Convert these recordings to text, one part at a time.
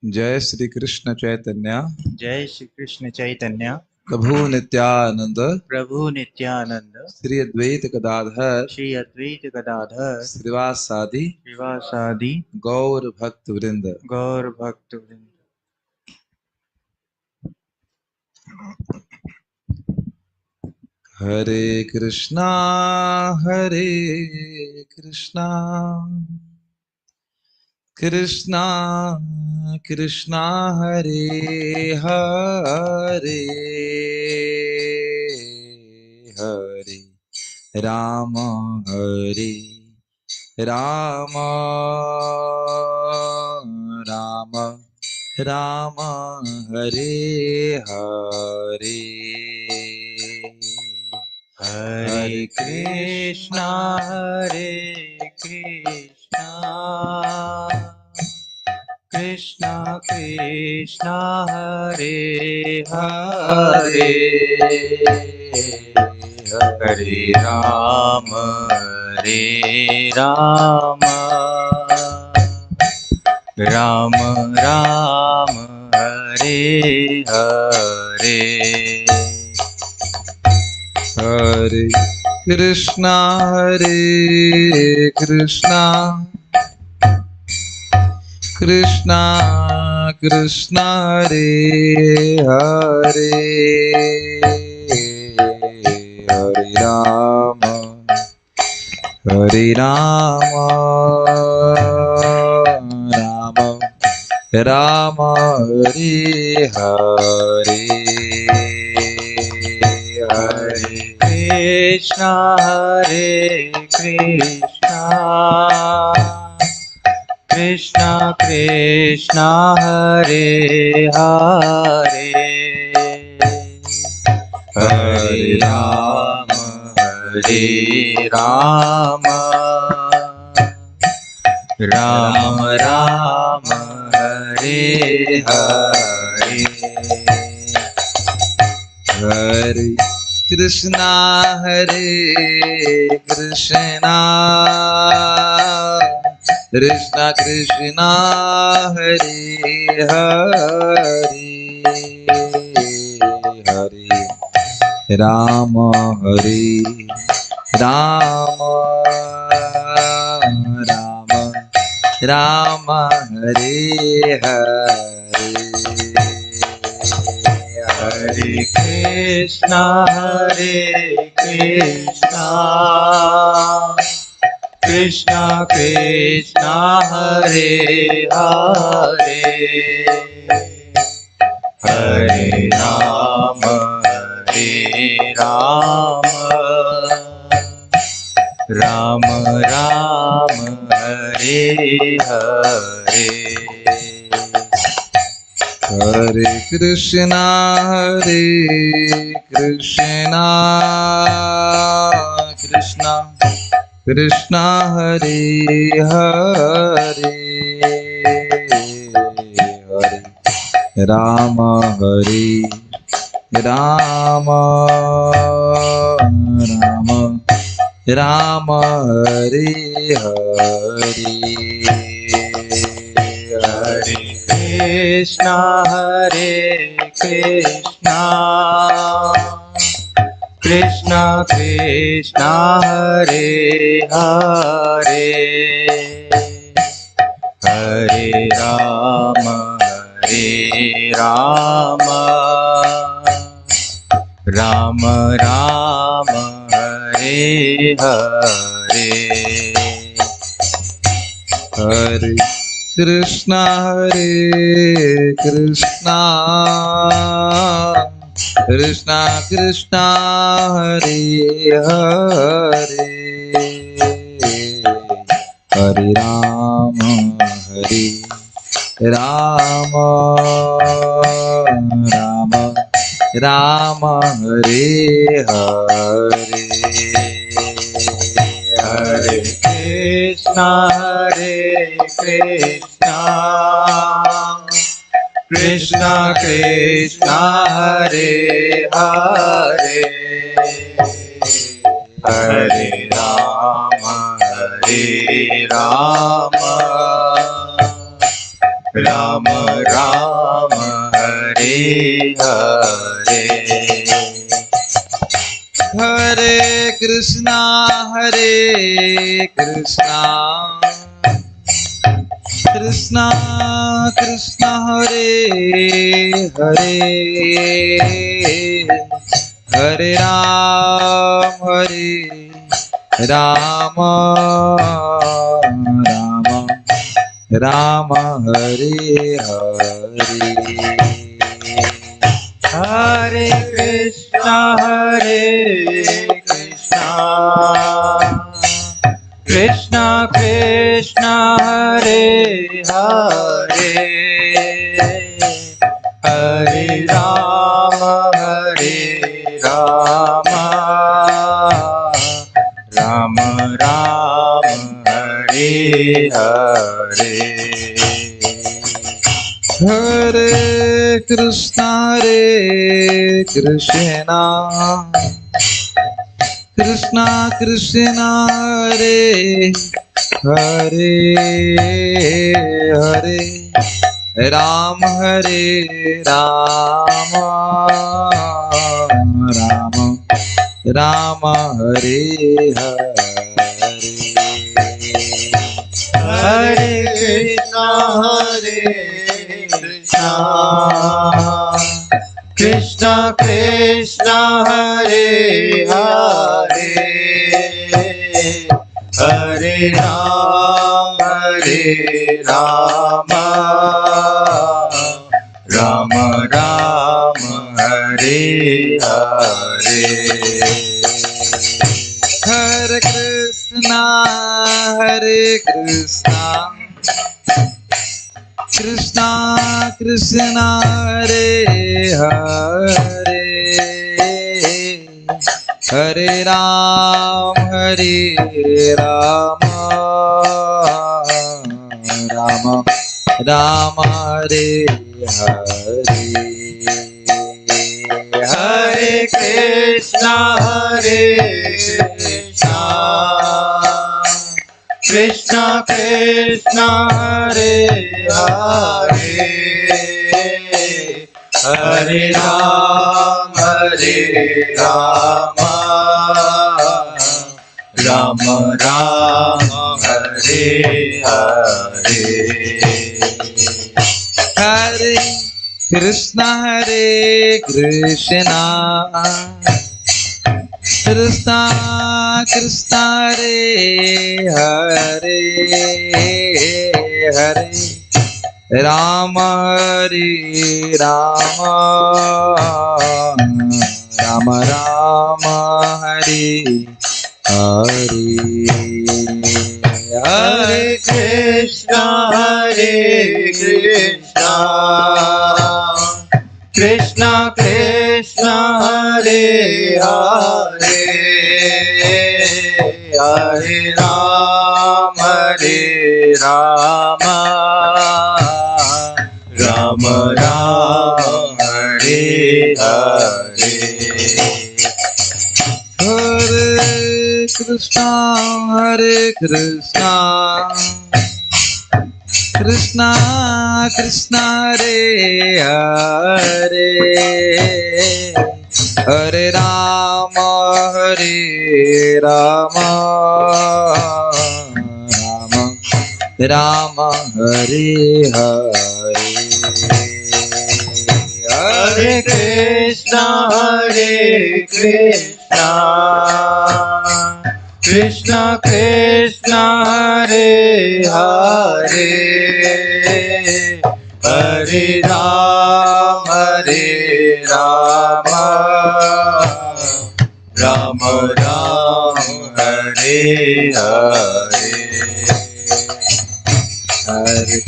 जय श्री कृष्ण चैतन्य। जय श्री कृष्ण चैतन्य। प्रभु नित्यानंद। प्रभु नित्यानंद। श्री अद्वैत गदाधर। श्री अद्वैत गदाधर। श्रीवासादि श्रीवासादि गौर भक्त वृंद। गौर भक्त वृंद। हरे कृष्णा कृष्णा कृष्णा हरे हरे हरे राम हरे Ram Ram Ram Hare Hare Hare Krishna Krishna Krishna Hare Hare Hare Ram Ram Ram Hare Hare Hare Krishna Krishna Krishna Hare Hare Hare Ram Ram Ram Hare Hare Hare Krishna Krishna Krishna Hare Hare Hare Ram Ram Ram Hare Hare Hare Krishna Krishna Krishna Hare Hare Hare Ram Ram Ram Ram Hare Hare Hare Krishna Krishna Krishna Hare Hare Hare Ram Ram Ram Hare Hare Hare Krishna Krishna Krishna Hare Hare Hare Ram Ram Ram Hare Hare Hare Krishna Krishna Krishna Hare Hare Hare Ram Ram Ram Hare Hare Hare Krishna Krishna Krishna Hare Hare Hare Ram Ram Ram Hare Hare Hare Krishna Krishna Krishna Hare Hare Hare Ram Ram Ram Ram Hare Hare Hare Krishna Krishna Krishna Hare Hare Hare Ram Ram Ram Hare Hare Hare Krishna Krishna Krishna Hare Hare Hare Ram Ram Ram Hare Hare Hare Krishna Krishna Krishna Hare Hare Hare Ram Ram Hare Hare Hare Krishna Krishna Krishna Hare Hare Hare Ram Ram Ram Hare Hare Hare Krishna Krishna Krishna Hare Hare Hare Ram Ram Ram Hare Hare Hare Krishna Krishna Krishna Hare Hare Hare Ram Ram Ram Hare Hare Hare Krishna Krishna Krishna Hare Hare Hare Ram Ram Ram Hare Hare Hare Krishna Krishna Krishna Hare Hare Hare Ram Ram Ram Hare Hare Hare Krishna Krishna Krishna Hare Hare Hare Ram Ram Ram Hare Hare Hare Krishna Krishna Krishna Hare Hare Hare Ram Ram Ram Hare Hare Hare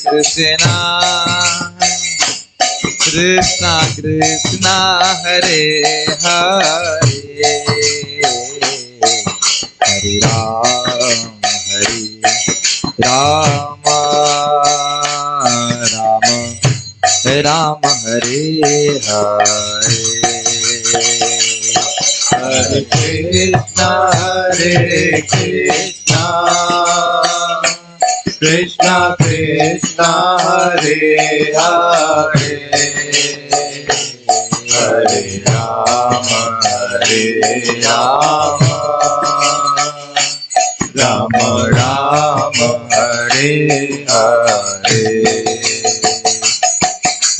Krishna Krishna Krishna Hare Hare Hare Ram Ram Hare Hare Hare Krishna, Krishna Krishna, Hare Hare, Hare Rama, Rama Rama, Hare Hare.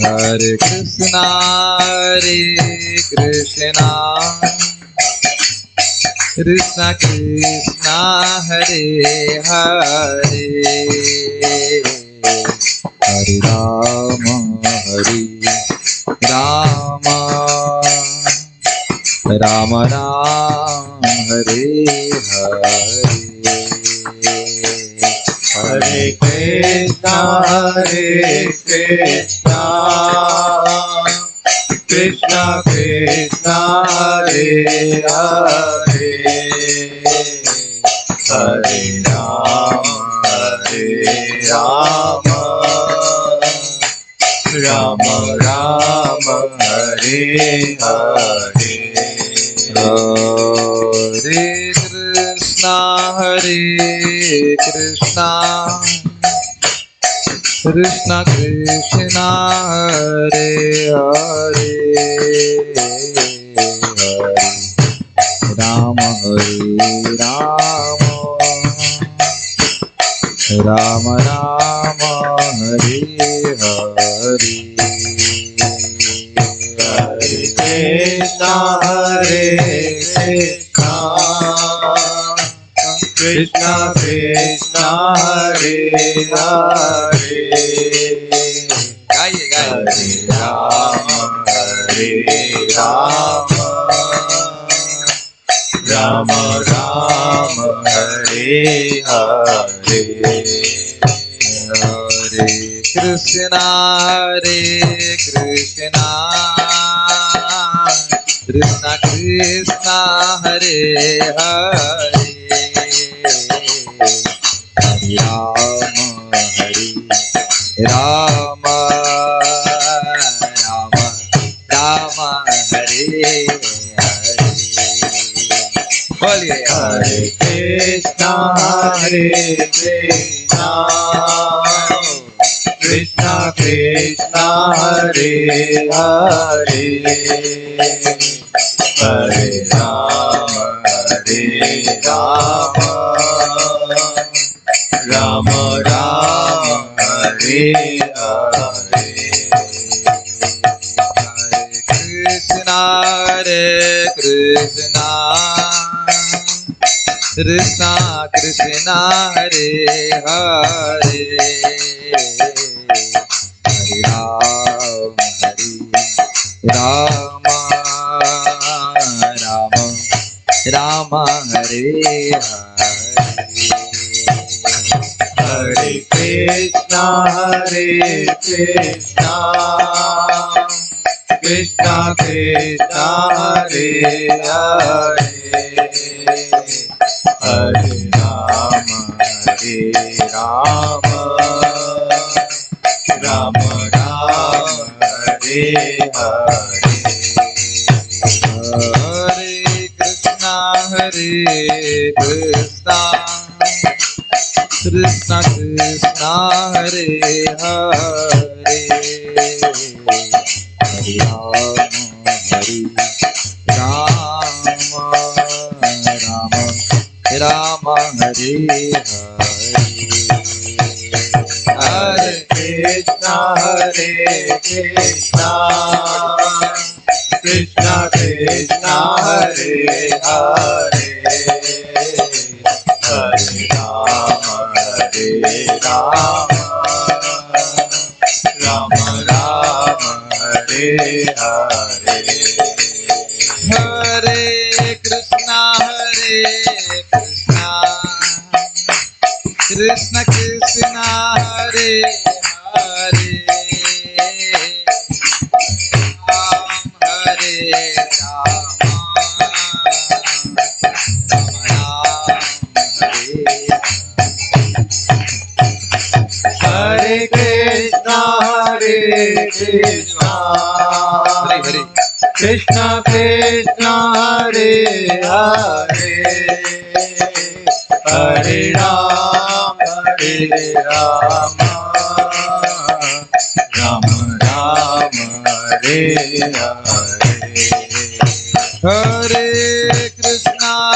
Hare Krishna, Krishna Krishna, Hare Hare, Hare Rama, Rama Rama, Hare Hare. Hare Krishna, Krishna Krishna, Hare Hare, Hare Rama, Rama Rama, Hare Hare. Hare Krishna, Krishna Krishna, Hare Hare, Hare Rama, Rama Rama, Hare Hare. Hare Krishna, Krishna Krishna, Hare Hare, गाइए Hare Rama, Rama Rama, Hare Hare. Hare Krishna, Krishna Krishna, Hare Hare, Hare Rama, Rama Hare Hare. बोलिए Hare Krishna, Krishna Krishna, Hare Hare, Hare Rama, Rama Rama, Hare Hare. Krishna, Krishna Krishna, Hare Hare, Hare Rama, Rama Hare Hare. Hare Krishna, Krishna Krishna, Hare Hare, Hare Rama, Rama Rama, Hare Hare. Hare Krishna, Krishna Krishna, Hare Hare, Hare Rama, Hare Hare. Hare Krishna, Krishna Krishna, Hare Hare, Hare Rama, Rama Rama, Hare Hare. Hare Krishna, Krishna Krishna, Hare Hare, Hare Rama, Hare Krishna, Hare Krishna Krishna Hare Hare Hare Ram Ram Ram Hare Hare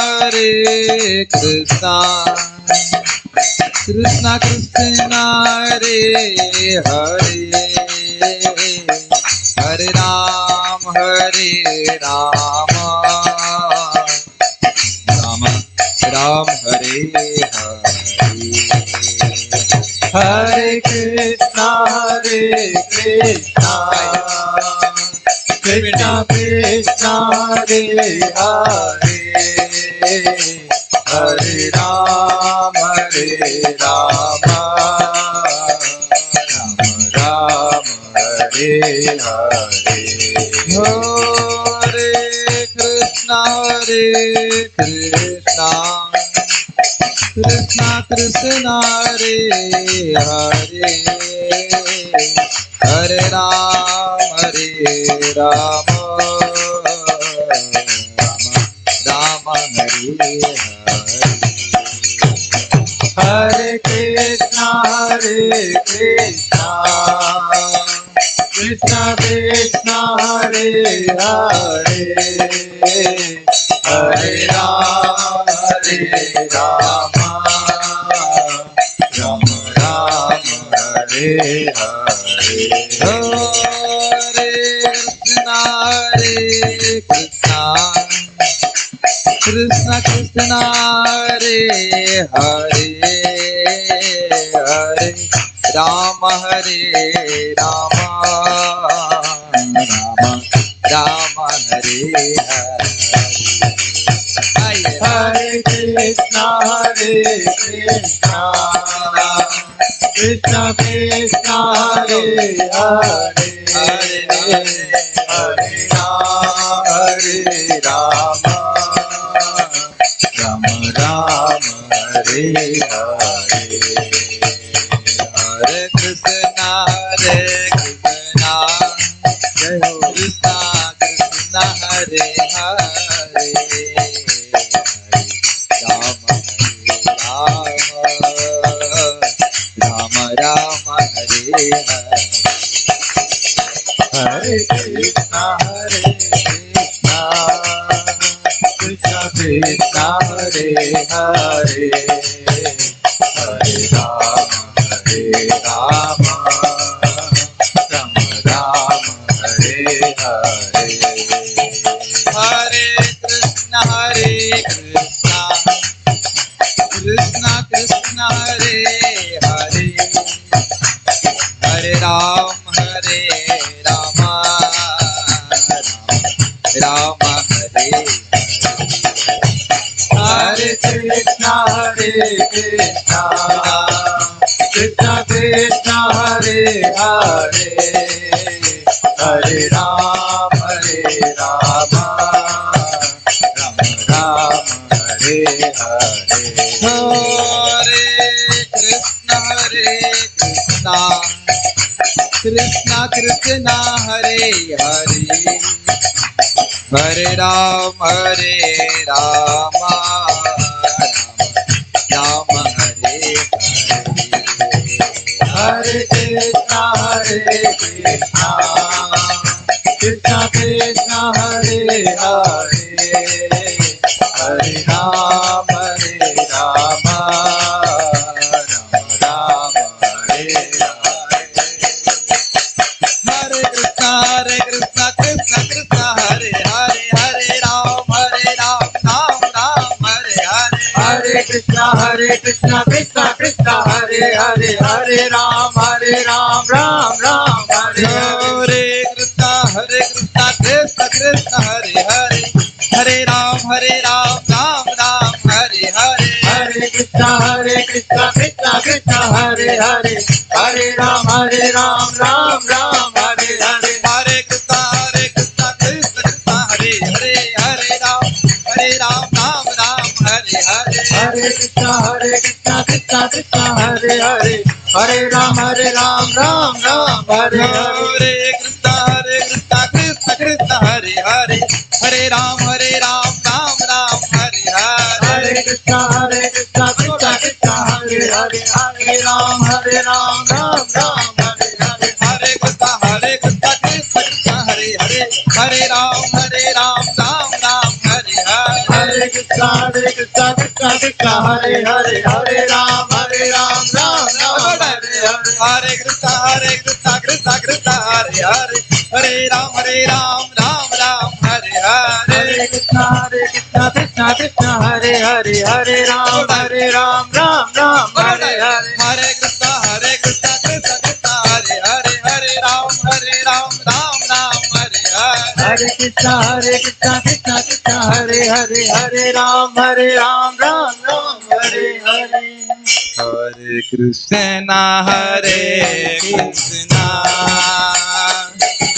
Hare Krishna Krishna Krishna Hare Hare Hare Ram Ram Ram Hare Hare Hare Krishna Krishna Krishna Hare Hare Hare Ram Ram Ram Hare Hare Hare Krishna Krishna Krishna Hare Hare Hare Ram Ram Hare Hare Hare Krishna Krishna Krishna Krishna Hare Hare Hare Ram Ram Ram Hare Hare Hare Krishna Krishna Krishna Hare Hare Hare Ram Ram Hare Hare Hare Krishna Krishna Krishna Krishna Hare Hare Hare Ram Ram Ram Hare Hare Hare Krishna Krishna Krishna Hare Hare Ram Ram Hare Hare Hare Krishna Krishna Krishna Hare Hare Hare Ram Ram Ram Hare Hare Hare Krishna Krishna Krishna Hare Hare Hare Ram Ram Hare Hare Krishna Krishna Krishna Krishna Hare Hare Hare Ram Ram Ram Hare Hare Hare Krishna Krishna Krishna Hare Hare Hare Ram Ram Hare Hare Hare Krishna Krishna Krishna Krishna Hare Hare Hare Ram Ram Ram Hare Hare Hare Krishna Krishna Krishna Hare Hare Hare Ram Ram Hare Hare Hare Krishna Krishna Krishna Hare Hare Hare Ram Ram Hare Hare Hare Krishna Krishna Krishna Hare Hare Hare Ram Ram Hare Hare Hare Krishna Krishna Krishna Hare Hare Hare Ram Ram Hare Hare Hare Krishna Krishna Krishna Hare Hare Hare Ram Ram Hare Hare Hare Krishna Krishna Krishna Hare Hare Hare Ram Ram Hare Hare Hare Krishna Krishna Krishna Hare हरे राम राम हरे हरे हरे कृष्णा कृष्णा कृष्णा हरे हरे हरे राम राम राम हरे हरे हरे कृष्णा कृष्णा कृष्णा हरे हरे हरे राम राम राम हरे हरे हरे कृष्णा कृष्णा कृष्णा हरे हरे हरे राम राम राम हरे हरे हरे कृष्णा कृष्णा कृष्णा हरे हरे हरे राम राम हरे हरे हरे कृष्णा कृष्णा कृष्णा हरे हरे हरे राम राम हरे हरे हरे कृष्णा कृष्णा कृष्णा हरे हरे हरे राम राम हरे हरे हरे कृष्णा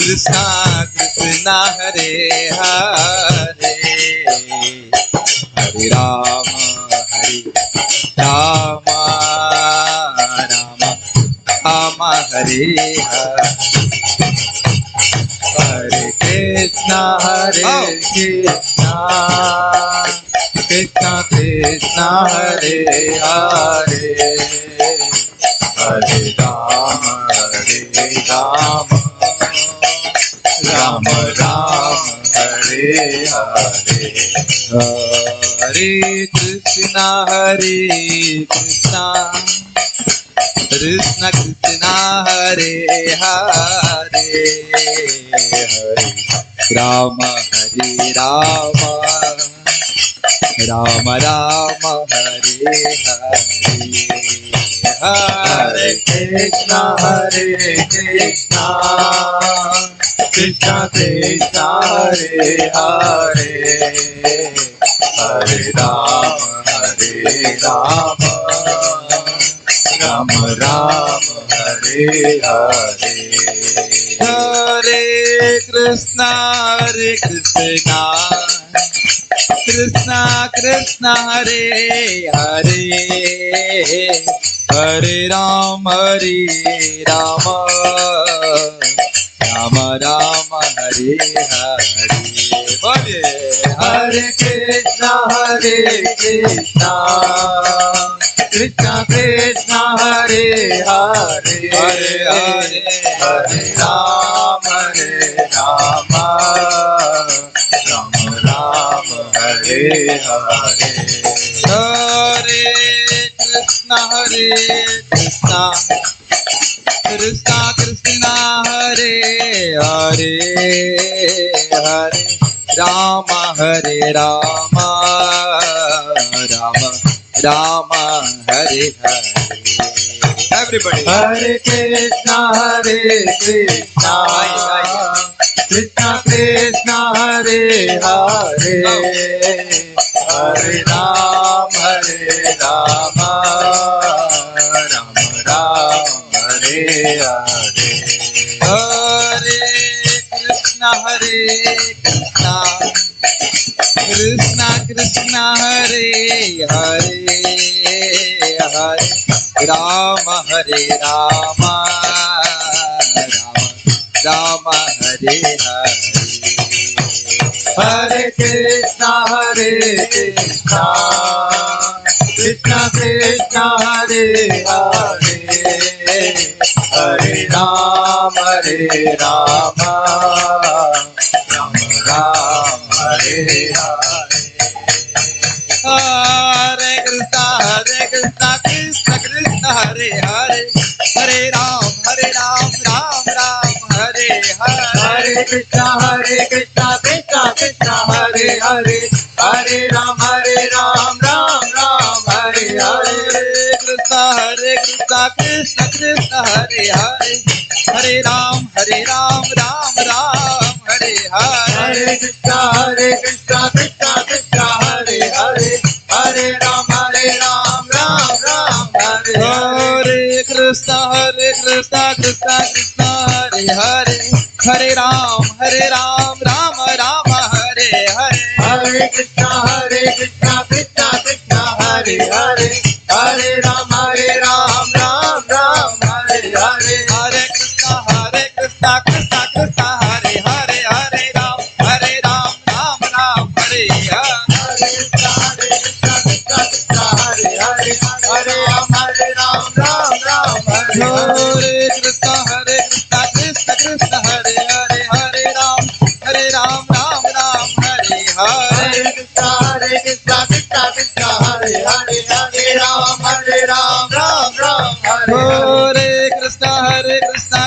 कृष्णा कृष्णा हरे हरे हरे राम राम हरे हरे हरे कृष्णा कृष्णा कृष्णा हरे हरे हरे राम राम राम हरे हरे हरे कृष्णा कृष्णा कृष्णा हरे हरे हरे राम राम राम हरे हरे हरे कृष्णा कृष्णा कृष्णा हरे हरे हरे राम राम राम हरे हरे हरे कृष्णा कृष्णा कृष्णा हरे हरे हरे राम राम राम हरे हरे हरे कृष्णा कृष्णा हरे हरे हरे राम राम राम हरे हरे बोलिए हरे Krishna Krishna Krishna Hare Hare Hare Hare Hare Ram Ram Hare Hare Hare Krishna Krishna Hare Hare Hare Ram Ram Ram Hare Hare everybody हरे कृष्णा कृष्णा कृष्णा हरे हरे हरे राम राम राम हरे हरे हरे कृष्णा कृष्णा हरे हरे हरे राम राम राम हरे हरे हरे कृष्णा कृष्णा कृष्णा हरे हरे हरे राम राम राम हरे हरे हरे कृष्णा कृष्णा कृष्णा हरे हरे हरे राम राम हरे हरे हरे कृष्णा कृष्णा कृष्णा हरे हरे हरे राम राम हरे हरे हरे कृष्णा कृष्णा कृष्णा हरे हरे हरे राम राम हरे हरे हरे कृष्णा कृष्णा कृष्णा हरे हरे हरे राम राम हरे हरे हरे कृष्णा कृष्णा कृष्णा हरे हरे हरे राम राम हरे हरे हरे कृष्णा कृष्णा कृष्णा हरे हरे हरे राम राम हरे हरे हरे कृष्णा कृष्णा कृष्णा हरे हरे हरे राम राम हरे कृष्णा कृष्णा कृष्णा हरे हरे हरे राम राम राम हरे हरे कृष्णा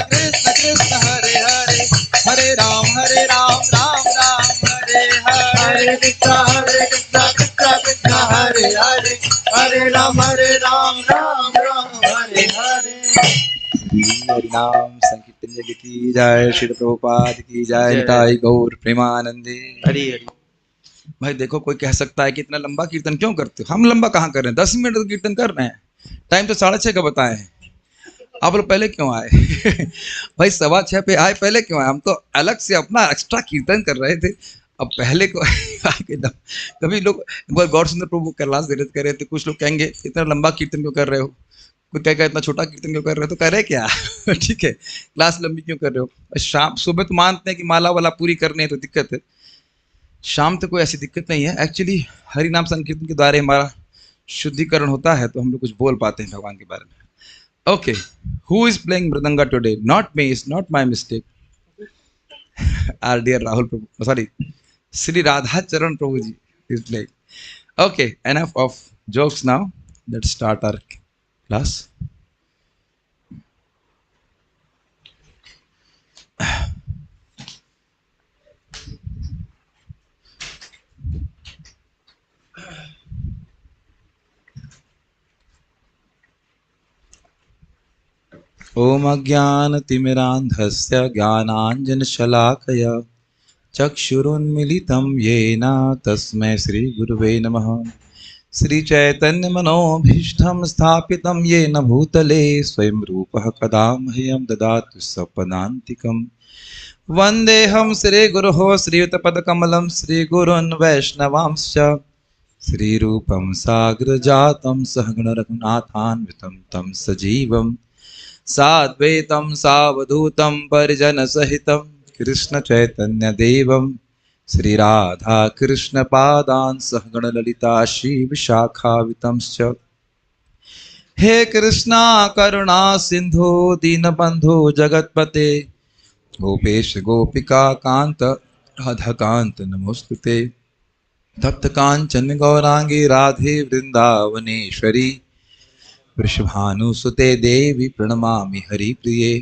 कृष्ण कृष्ण हरे हरे हरे राम राम राम हरे हरे हरे कृष्णा कृष्णा कृष्णा हरे हरे हरे राम राम राम हरे हरे। श्री हरि नाम संकीर्तन जग की जय, श्री प्रभुपाद की जय, निताई गौर प्रेमानंदे। हरि हरि। भाई देखो, कोई कह सकता है कि इतना लंबा कीर्तन क्यों करते हो? हम लंबा कहाँ कर रहे हैं, 10 मिनट तो कीर्तन कर रहे हैं। टाइम तो 6:30 का बताए हैं। आप लोग पहले क्यों आए? भाई 6:15 पे आए, पहले क्यों आए? हम तो अलग से अपना एक्स्ट्रा कीर्तन कर रहे थे। अब पहले को आके कभी लोग एक बार गौर सुंदर प्रभु कैलाश दे रहे थे, कुछ लोग कहेंगे इतना लंबा कीर्तन क्यों कर रहे हो, कोई कहेगा इतना छोटा कीर्तन क्यों कर रहे हो, तो करे क्या? ठीक है, क्लास लंबी क्यों कर रहे हो? शाम सुबह तो मानते हैं कि माला वाला पूरी करनी है तो दिक्कत है, शाम तक कोई ऐसी दिक्कत नहीं है। एक्चुअली हरि नाम संकीर्तन के द्वारा हमारा शुद्धिकरण होता है, तो हम लोग कुछ बोल पाते हैं भगवान के बारे में। Okay, who is playing mridanga today? Not me, is not my mistake. Our dear Rahul Prabhu, sorry, Shri Radha Charan Prabhu ji is playing. Okay, enough of jokes, now let's start our class. ओम अज्ञानतिमिरान्धस्य ज्ञानाञ्जनशलाकया चक्षुरुन्मीलितं येन तस्मै श्रीगुरुवे नमः। श्रीचैतन्यमनोभीष्टं स्थापितं येन भूतले स्वयं रूपः कदा मह्यं ददातु स्वपदान्तिकम्। वन्देऽहं श्रीगुरोः श्रीयुतपदकमलं श्रीगुरून् वैष्णवांश्च श्रीरूपं साग्रजातं सहगणरघुनाथान्वितं तं सजीवं साद्वैतं सावधूतं परिजनसहितं कृष्णचैतन्यदेवं श्रीराधाकृष्णपादान् सहगणललिता श्रीविशाखावितंश्च। हे कृष्णा करुणा सिन्धु दीनबन्धु जगत्पते गोपेश गोपिका कान्त राधाकान्त नमोस्तुते। तप्त कांचन गौरांगी राधे वृंदावनेश्वरी वृषभानुसुते देवी प्रणमामि हरिप्रिये।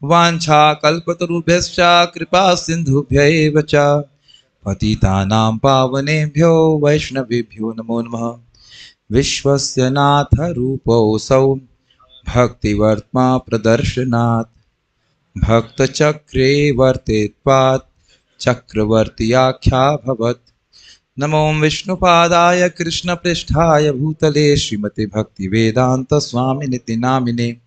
वाञ्छाकल्पतरुभ्यश्च कृपा सिन्धुभ्यैव च पतितानां पावनेभ्यो वैष्णवेभ्यो नमो नमः। विश्वस्य नाथ रूपोऽसौ भक्तिवर्त्मा प्रदर्शनात् भक्तचक्रे वर्तेत्वात् चक्रवर्त्याख्याभवत्। नमो विष्णुपादाय कृष्णपृष्ठाय भूतले श्रीमते भक्तिवेदांत स्वामिनिति नामिने।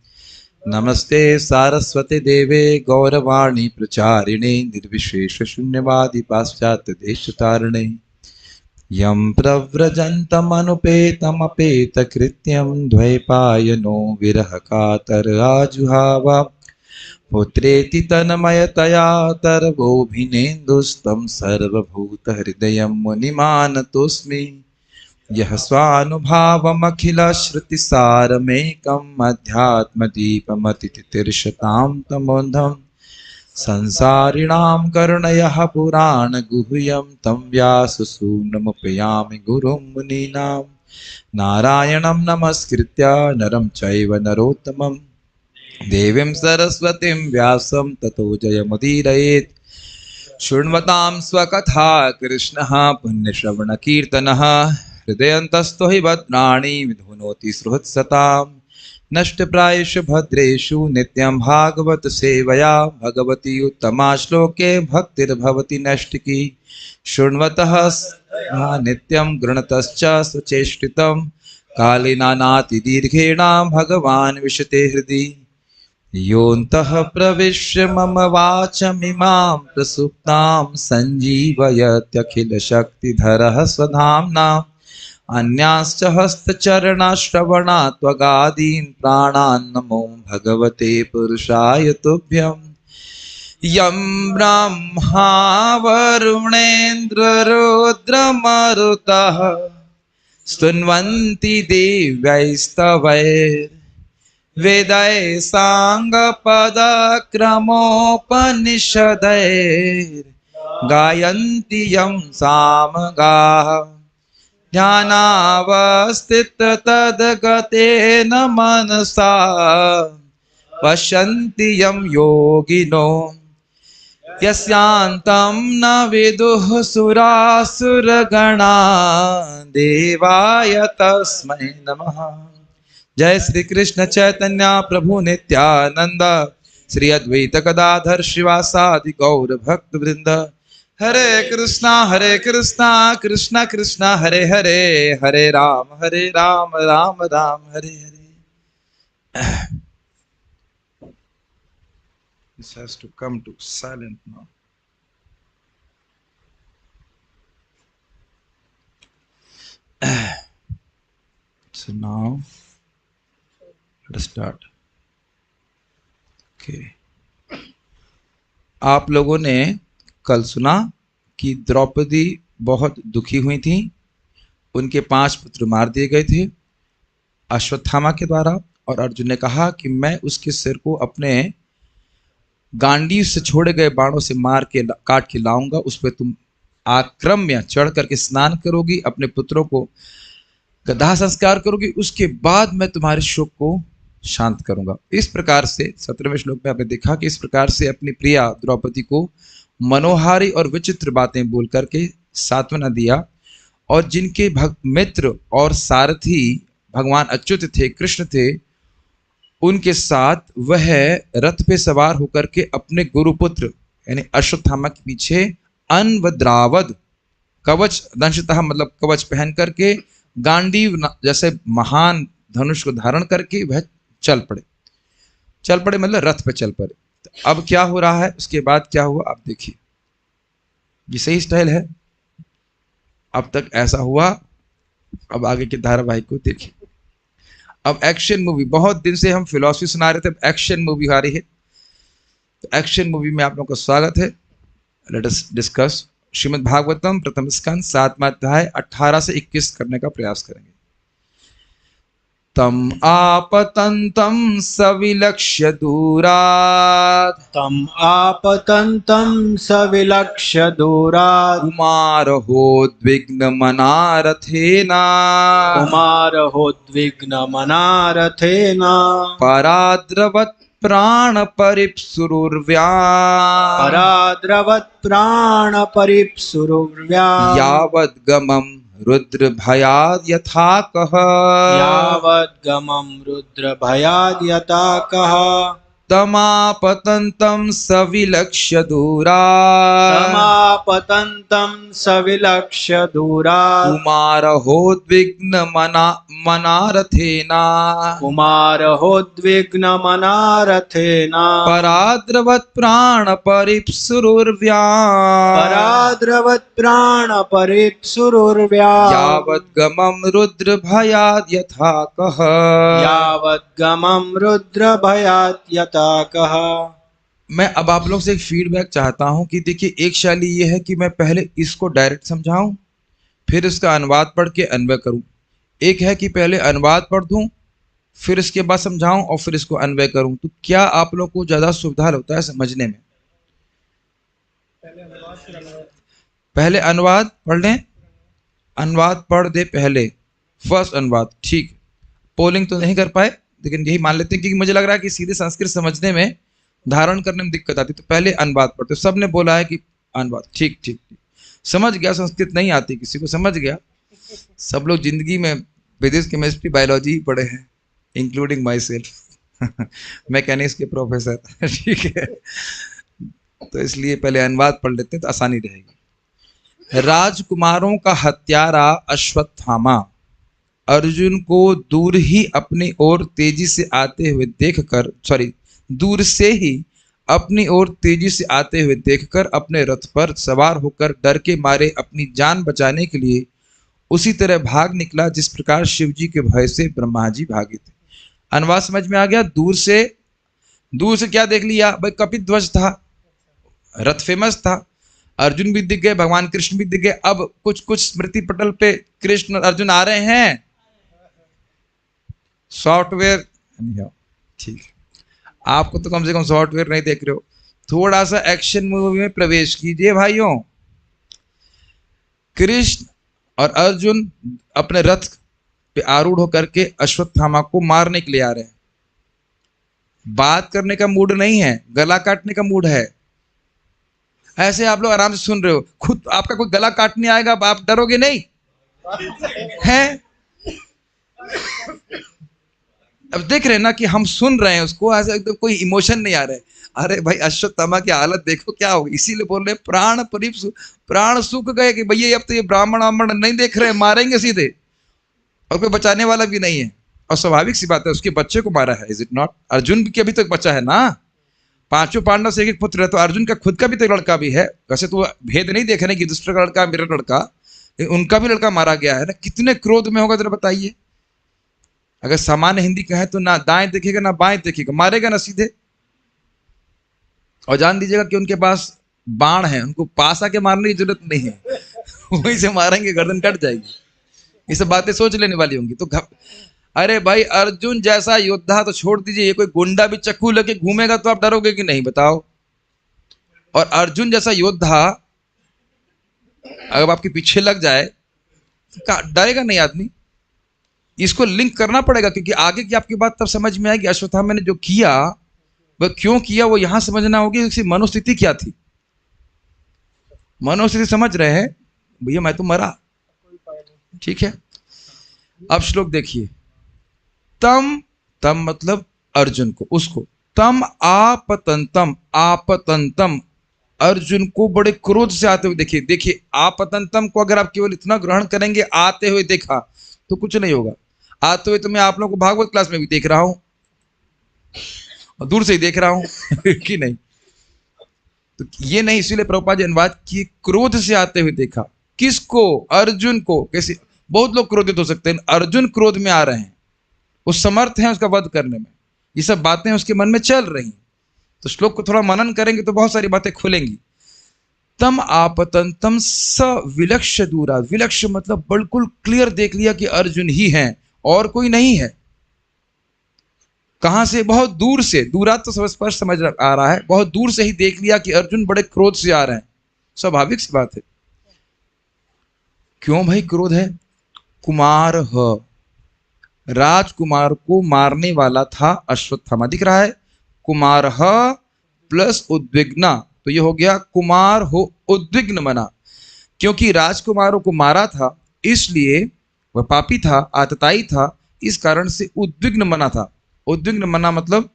नमस्ते सारस्वती देवे गौरवाणी प्रचारिणे निर्विशेष शून्यवादी पाश्चात्य देशतारिणे। यं प्रव्रजन्तमनुपेतमपेतकृत्यं द्वैपायनो विरहकातर आजुहावा पुत्रेति तन्मयतया तरवोऽभिनेन्दुस्तं सर्वभूतहृदयं मुनिमानतोऽस्मि। यः स्वानुभावमखिलश्रुतिसारमेकम् अध्यात्मदीपमतितितिर्षतां तमोऽन्धं संसारिणां करुणयः पुराणगुह्यं तं व्याससूनुमुपयामि गुरुं मुनीनां। नारायणं नमस्कृत्य नरं चैव नरोत्तमं देवीं सरस्वतीं व्यासं ततो जयमुदीरयेत्। शृण्वतां स्वकथा कृष्णः पुण्यश्रवणकीर्तनः हृदयन्तस्थो हि भद्राणि विधुनोति सुहृत्सताम्। नष्टप्रायेषु भद्रेषु नित्यं भागवत सेवया भगवती उत्तमा श्लोके भक्तिर्भवति नैष्टिकी। शृण्वतः नित्यं गृणतश्च सुचेष्टितं कालेनानाति दीर्घेण भगवान् विशते हृदि। योऽन्तः प्रविश्य मम वाचमिमां प्रसुप्तां सञ्जीवयत्यखिलशक्तिधरः स्वधाम्ना। अन्यांश्च हस्तचरणश्रवणात् त्वगादीन् प्राणान् नमो भगवते पुरुषाय तुभ्यं। यं ब्रह्मा वरुणेन्द्ररुद्रमरुतः स्तुन्वन्ति देव्यैस्तवैर्वेदैः साङ्गपदक्रमोपनिषदैर् गायन्ति यं सामगाः ध्यानावस्थित तद्गतेन मनसा पश्यन्ति यं योगिनो यस्यान्तं न विदुः सुरासुरगणा देवाय तस्मै नमः। जय श्री कृष्ण चैतन्य प्रभु नित्यानंद श्री अद्वैत गदाधर श्रीवासादि गौर भक्त वृंद। हरे कृष्णा कृष्णा कृष्णा हरे हरे, हरे Ram Ram Ram Hare Hare. This has to come to silent now. So now let us start. Okay. आप लोगों ने कल सुना कि द्रौपदी बहुत दुखी हुई थी, उनके 5 पुत्र मार दिए गए थे अश्वत्थामा के द्वारा, और अर्जुन ने कहा कि मैं उसके सिर को अपने गांडीव से छोड़े गए बाणों से मार के काट के लाऊंगा, उस पर तुम आक्रम्य चढ़ करके स्नान करोगी, अपने पुत्रों को गदा संस्कार करोगी, उसके बाद मैं तुम्हारे शोक को शांत करूंगा। इस प्रकार से 17वें श्लोक में आपने देखा कि इस प्रकार से अपनी प्रिया द्रौपदी को मनोहारी और विचित्र बातें बोल करके सांत्वना दिया, और जिनके मित्र और सारथी भगवान अच्युत थे, कृष्ण थे, उनके साथ वह रथ पे सवार होकर के अपने गुरुपुत्र यानी अश्वत्थामा के पीछे अन्वद्रावद कवच दंशतः मतलब कवच पहन करके गांडीव जैसे महान धनुष को धारण करके वह चल पड़े मतलब रथ पे चल पड़े। तो अब क्या हो रहा है, उसके बाद क्या हुआ आप देखिए, ये सही स्टाइल है, अब तक ऐसा हुआ, अब आगे के धारावाहिक को देखिए। अब एक्शन मूवी, बहुत दिन से हम फिलॉसफी सुना रहे थे, अब एक्शन मूवी आ रही है, तो एक्शन मूवी में आप लोगों का स्वागत है। Let us discuss Shrimad Bhagavatam प्रथम स्कंद 7वां अध्याय 18 से 21 करने का प्रयास करेंगे। तम आपतंतम सविलक्ष्य दूरात्, तम आपतन्तं सविलक्ष्य दूरात्, कुमारहोद्विग्नमनारथेन कुमारहोद्विग्नमनारथेन पराद्रवत् प्राणपरिप्सुरुर्व्या पराद्रवत् प्राणपरिप्सुरुर्व्या यावद्गमं रुद्रभयाद् यथा कः यावद्गमं रुद्रभयाद् यथा कः तमापतन्तं सविलक्ष्य दूरात् समापतन्तं सविलक्ष्य दूरात् कुमारहोद्विग्नमनारथेन कुमारहोद्विग्नमनारथेन पराद्रवत् प्राणपरिप्सुरुर्व्या पराद्रवत् प्राणपरिप्सुरुर्व्या यावद्गमं रुद्रभयाद् यथा कः यावद्गमं रुद्रभयात् यथा कः। मैं अब आप लोग से एक फीडबैक चाहता हूं कि देखिए, एक शैली ये है कि मैं पहले इसको डायरेक्ट समझाऊं, फिर इसका अनुवाद पढ़ के अन्वय करूं। एक है कि पहले अनुवाद पढ़ दूं, फिर इसके बाद समझाऊं और फिर इसको अन्वय करूं। तो क्या आप लोग को ज्यादा सुविधा होता है समझने में? पहले अनुवाद पढ़ लें, अनुवाद पढ़ दे पहले, फर्स्ट अनुवाद, ठीक। पोलिंग तो नहीं कर पाए, लेकिन यही मान लेते हैं क्योंकि मुझे लग रहा है कि सीधे संस्कृत समझने में, धारण करने में दिक्कत आती, तो पहले अनुवाद पढ़ते। सब ने बोला है कि अनुवाद, ठीक ठीक ठीक, समझ गया। संस्कृत नहीं आती किसी को, समझ गया। सब लोग जिंदगी में फिजिक्स केमिस्ट्री बायोलॉजी पढ़े हैं, इंक्लूडिंग माई सेल्फ, मैकेनिक्स के प्रोफेसर, ठीक है। तो इसलिए पहले अनुवाद पढ़ लेते हैं तो आसानी रहेगी। राजकुमारों का हत्यारा अश्वत्थामा अर्जुन को दूर ही अपनी ओर तेजी से आते हुए देखकर, दूर से ही अपनी ओर तेजी से आते हुए देखकर अपने रथ पर सवार होकर डर के मारे अपनी जान बचाने के लिए उसी तरह भाग निकला जिस प्रकार शिव जी के भय से ब्रह्मा जी भागे थे। अनुवाद समझ में आ गया? दूर से क्या देख लिया भाई? कपिध्वज था, रथ फेमस था, अर्जुन भी दिख गए, भगवान कृष्ण भी दिख गए। अब कुछ स्मृति पटल पे कृष्ण अर्जुन आ रहे हैं, सॉफ्टवेयर, ठीक, आपको तो कम से कम सॉफ्टवेयर नहीं देख रहे हो, थोड़ा सा एक्शन मूवी में प्रवेश कीजिए भाइयों। कृष्ण और अर्जुन अपने रथ पे आरूढ़ होकर के अश्वत्थामा को मारने के लिए आ रहे हैं। बात करने का मूड नहीं है, गला काटने का मूड है। ऐसे आप लोग आराम से सुन रहे हो, खुद आपका कोई गला काटने आएगा, आप डरोगे नहीं है? अब देख रहे हैं ना कि हम सुन रहे हैं उसको, ऐसे एकदम कोई इमोशन नहीं आ रहा है। अरे भाई अश्वत्थामा की हालत देखो क्या होगी, इसीलिए बोल रहे प्राण परिप प्राण सूख गए कि भैया अब तो ये ब्राह्मण नहीं देख रहे, मारेंगे सीधे, और कोई बचाने वाला भी नहीं है। और स्वाभाविक सी बात है, उसके बच्चे को मारा है, इज इट नॉट? अर्जुन भी अभी तक बच्चा है ना, पांचों पांडव से एक पुत्र है, तो अर्जुन का खुद का भी तो लड़का भी है। वैसे तो भेद नहीं देख रहे कि दूसरे का लड़का मेरा लड़का, उनका भी लड़का मारा गया है ना। कितने क्रोध में होगा जरा बताइए। अगर सामान्य हिंदी कहे तो ना दाएं देखेगा ना बाएं देखेगा, मारेगा ना सीधे। और जान दीजिएगा कि उनके पास बाण है, उनको पास आके मारने की जरूरत नहीं है, वहीं से मारेंगे गर्दन कट जाएगी। ये सब बातें सोच लेने वाली होंगी तो अरे भाई अर्जुन जैसा योद्धा तो छोड़ दीजिए, ये कोई गुंडा भी चक्कू लेके घूमेगा तो आप डरोगे कि नहीं बताओ? और अर्जुन जैसा योद्धा अगर आपके पीछे लग जाए तो डरेगा नहीं आदमी। इसको लिंक करना पड़ेगा, क्योंकि आगे की आपकी बात तब समझ में आएगी अश्वत्थामा ने जो किया वह क्यों किया, वो यहां समझना होगी उसकी मनोस्थिति क्या थी। मनोस्थिति समझ रहे हैं भैया? मैं तो मरा, ठीक है। अब श्लोक देखिए, तम तम मतलब अर्जुन को, उसको, तम आपतंतम, आपतंतम अर्जुन को बड़े क्रोध से आते हुए देखिए। देखिए आपतंतम को अगर आप केवल इतना ग्रहण करेंगे, आते हुए देखा तो कुछ नहीं होगा। आते हुए तो मैं आप लोगों को भागवत क्लास में भी देख रहा हूं और दूर से ही देख रहा हूं कि नहीं? तो ये नहीं, इसीलिए प्रभुपाद जी अनुवाद किए, क्रोध से आते हुए देखा। किसको? अर्जुन को। कैसे? बहुत लोग क्रोधित हो सकते हैं, अर्जुन क्रोध में आ रहे हैं, वो समर्थ हैं उसका वध करने में। ये सब बातें उसके मन में चल रही, तो श्लोक को थोड़ा मनन करेंगे तो बहुत सारी बातें खुलेंगी। तम आपतंतम स विलक्ष दूरा, विलक्ष मतलब बिल्कुल क्लियर देख लिया कि अर्जुन ही हैं और कोई नहीं है। कहां से? बहुत दूर से। दूरा तो सब स्पष्ट समझ आ रहा है, बहुत दूर से ही देख लिया कि अर्जुन बड़े क्रोध से आ रहे हैं। स्वाभाविक सी बात है। क्यों भाई क्रोध है? कुमार राजकुमार को मारने वाला था अश्वत्थामा, दिख रहा है? कुमार प्लस उद्विग्ना, तो ये हो गया कुमार हो उद्विग्न मना। क्योंकि राजकुमारों को मारा था इसलिए वह पापी था, आतताई था, इस कारण से उद्विग्न मना था। उद्विग्न मना मतलब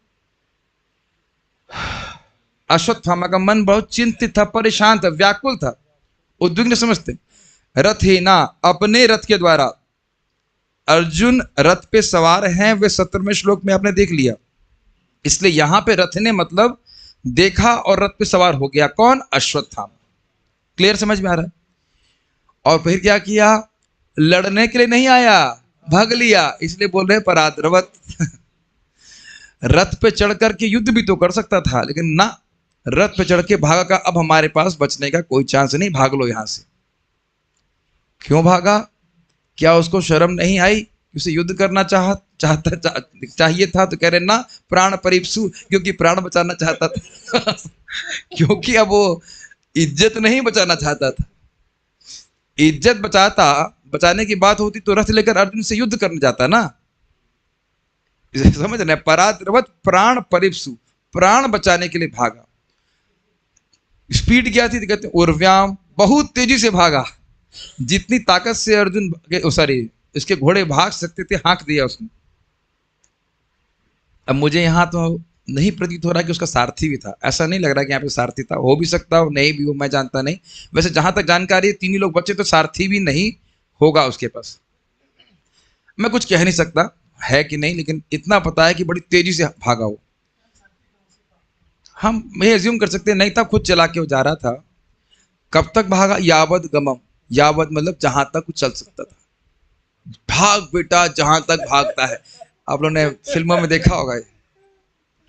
अश्वत्थामा का मन बहुत चिंतित था, परेशान था, व्याकुल था। उद्विग्न समझते? रथेना, अपने रथ के द्वारा। अर्जुन रथ पे सवार हैं, वे 17वें श्लोक में आपने देख लिया। इसलिए यहां पे रथने मतलब देखा और रथ पे सवार हो गया। कौन? अश्वत्थामा। क्लियर समझ में आ रहा है? और फिर क्या किया? लड़ने के लिए नहीं आया, भाग लिया। इसलिए बोल रहे पराद्रवत रथ पे चढ़ करके युद्ध भी तो कर सकता था, लेकिन ना, रथ पे चढ़ के भागा का अब हमारे पास बचने का कोई चांस नहीं, भाग लो यहां से। क्यों भागा? क्या उसको शर्म नहीं आई? उसे युद्ध करना चाहिए था तो कह रहे ना प्राण परिप्सु, क्योंकि प्राण बचाना चाहता था क्योंकि अब वो इज्जत नहीं बचाना चाहता था। इज्जत बचाने की बात होती तो रथ लेकर अर्जुन से युद्ध करने जाता ना। समझ रहे? पराद्रवत प्राण परिप्सु, प्राण बचाने के लिए भागा। स्पीड क्या थी? कहते उर्व्याम, बहुत तेजी से भागा। जितनी ताकत से अर्जुन इसके घोड़े भाग सकते थे, हाँक दिया उसने। अब मुझे यहां तो नहीं प्रतीत हो रहा कि उसका सारथी भी था, ऐसा नहीं लग रहा कि यहाँ पे सारथी था। हो भी सकता हो, नहीं भी हो, मैं जानता नहीं। वैसे जहां तक जानकारी है 3 ही लोग बचे, तो सारथी भी नहीं होगा उसके पास। मैं कुछ कह नहीं सकता है कि नहीं, लेकिन इतना पता है कि बड़ी तेजी से भागा हो। हम ये एज्यूम कर सकते हैं नहीं था, खुद चला के वो जा रहा था। कब तक भागा? यावद गमम, यावद मतलब जहां तक वो चल सकता था। भाग बेटा, जहां तक भागता है। आप लोगों ने फिल्मों में देखा होगा,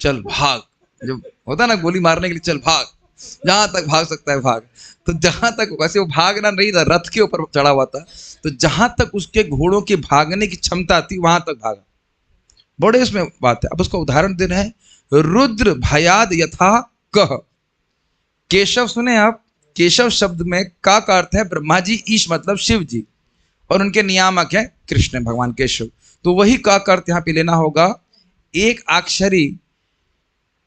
चल भाग, जो होता ना गोली मारने के लिए, चल भाग, जहां तक भाग सकता है भाग। तो जहां तक, वैसे वो भागना नहीं था, रथ के ऊपर चढ़ा हुआ था, तो जहां तक उसके घोड़ों के भागने की क्षमता थी वहां तक भागा। बड़े इसमें बात है। अब उसका उदाहरण दे रहे हैं, रुद्र भयाद यथा कह, केशव सुने आप, केशव शब्द में का अर्थ है ब्रह्मा जी, ईश मतलब शिव जी, और उनके नियामक है कृष्ण भगवान केशव। तो वही का अर्थ यहाँ पे लेना होगा। एक अक्षरी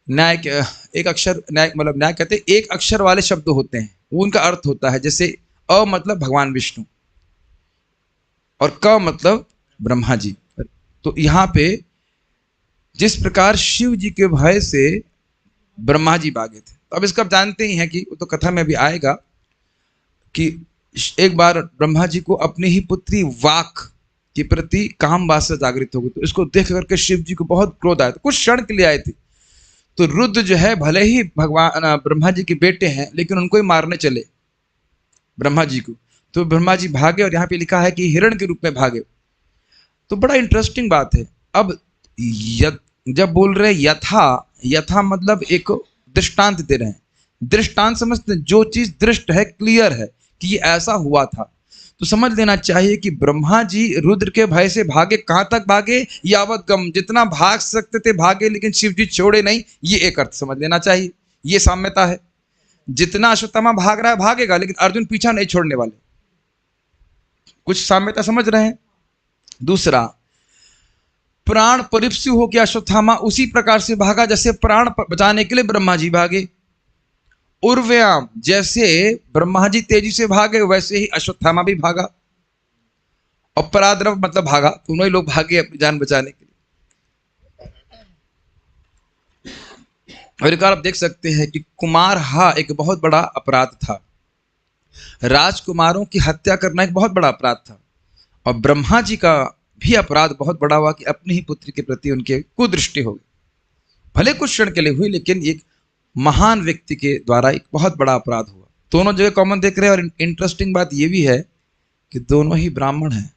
न्याय, एक अक्षर न्याय मतलब न्याय कहते हैं एक अक्षर वाले शब्द होते हैं, वो उनका अर्थ होता है। जैसे अ मतलब भगवान विष्णु और क मतलब ब्रह्मा जी। तो यहाँ पे जिस प्रकार शिव जी के भय से ब्रह्मा जी भागे थे, तो अब इसका आप जानते ही हैं कि वो तो कथा में भी आएगा कि एक बार ब्रह्मा जी को अपनी ही पुत्री वाक के प्रति काम वासना जागृत हो गई। तो इसको देख करके शिव जी को बहुत क्रोध आया। तो कुछ क्षण के लिए आए थे। तो रुद्र जो है भले ही भगवान ब्रह्मा जी के बेटे हैं, लेकिन उनको ही मारने चले ब्रह्मा जी को। तो ब्रह्मा जी भागे, और यहाँ पे लिखा है कि हिरण के रूप में भागे। तो बड़ा इंटरेस्टिंग बात है। अब जब बोल रहे यथा, यथा मतलब एक दृष्टांत दे रहे हैं। दृष्टांत समझते हैं, जो चीज दृष्ट है, क्लियर है कि ये ऐसा हुआ था। तो समझ लेना चाहिए कि ब्रह्मा जी रुद्र के भय से भागे। कहां तक भागे? यावत गम, जितना भाग सकते थे भागे, लेकिन शिव जी छोड़े नहीं। ये एक अर्थ समझ लेना चाहिए। ये साम्यता है। जितना अश्वत्थामा भाग रहा है भागेगा, लेकिन अर्जुन पीछा नहीं छोड़ने वाले। कुछ साम्यता समझ रहे हैं? दूसरा, प्राण परिप्सु हो गया अश्वत्थामा, उसी प्रकार से भागा जैसे प्राण बचाने के लिए ब्रह्मा जी भागे। उर्व्याम, जैसे ब्रह्मा जी तेजी से भागे वैसे ही अश्वत्थामा भी भागा। और पराद्रव मतलब भागा, दोनों ही लोग भागे अपनी जान बचाने के लिए। और एक आप देख सकते हैं कि कुमार हा एक बहुत बड़ा अपराध था। राजकुमारों की हत्या करना एक बहुत बड़ा अपराध था। और ब्रह्मा जी का भी अपराध बहुत बड़ा हुआ कि अपनी ही पुत्री के प्रति उनके कुदृष्टि हो गई। भले कुछ क्षण के लिए हुई, लेकिन एक महान व्यक्ति के द्वारा एक बहुत बड़ा अपराध हुआ। दोनों जगह कॉमन देख रहे हैं। और इंटरेस्टिंग बात यह भी है कि दोनों ही ब्राह्मण हैं।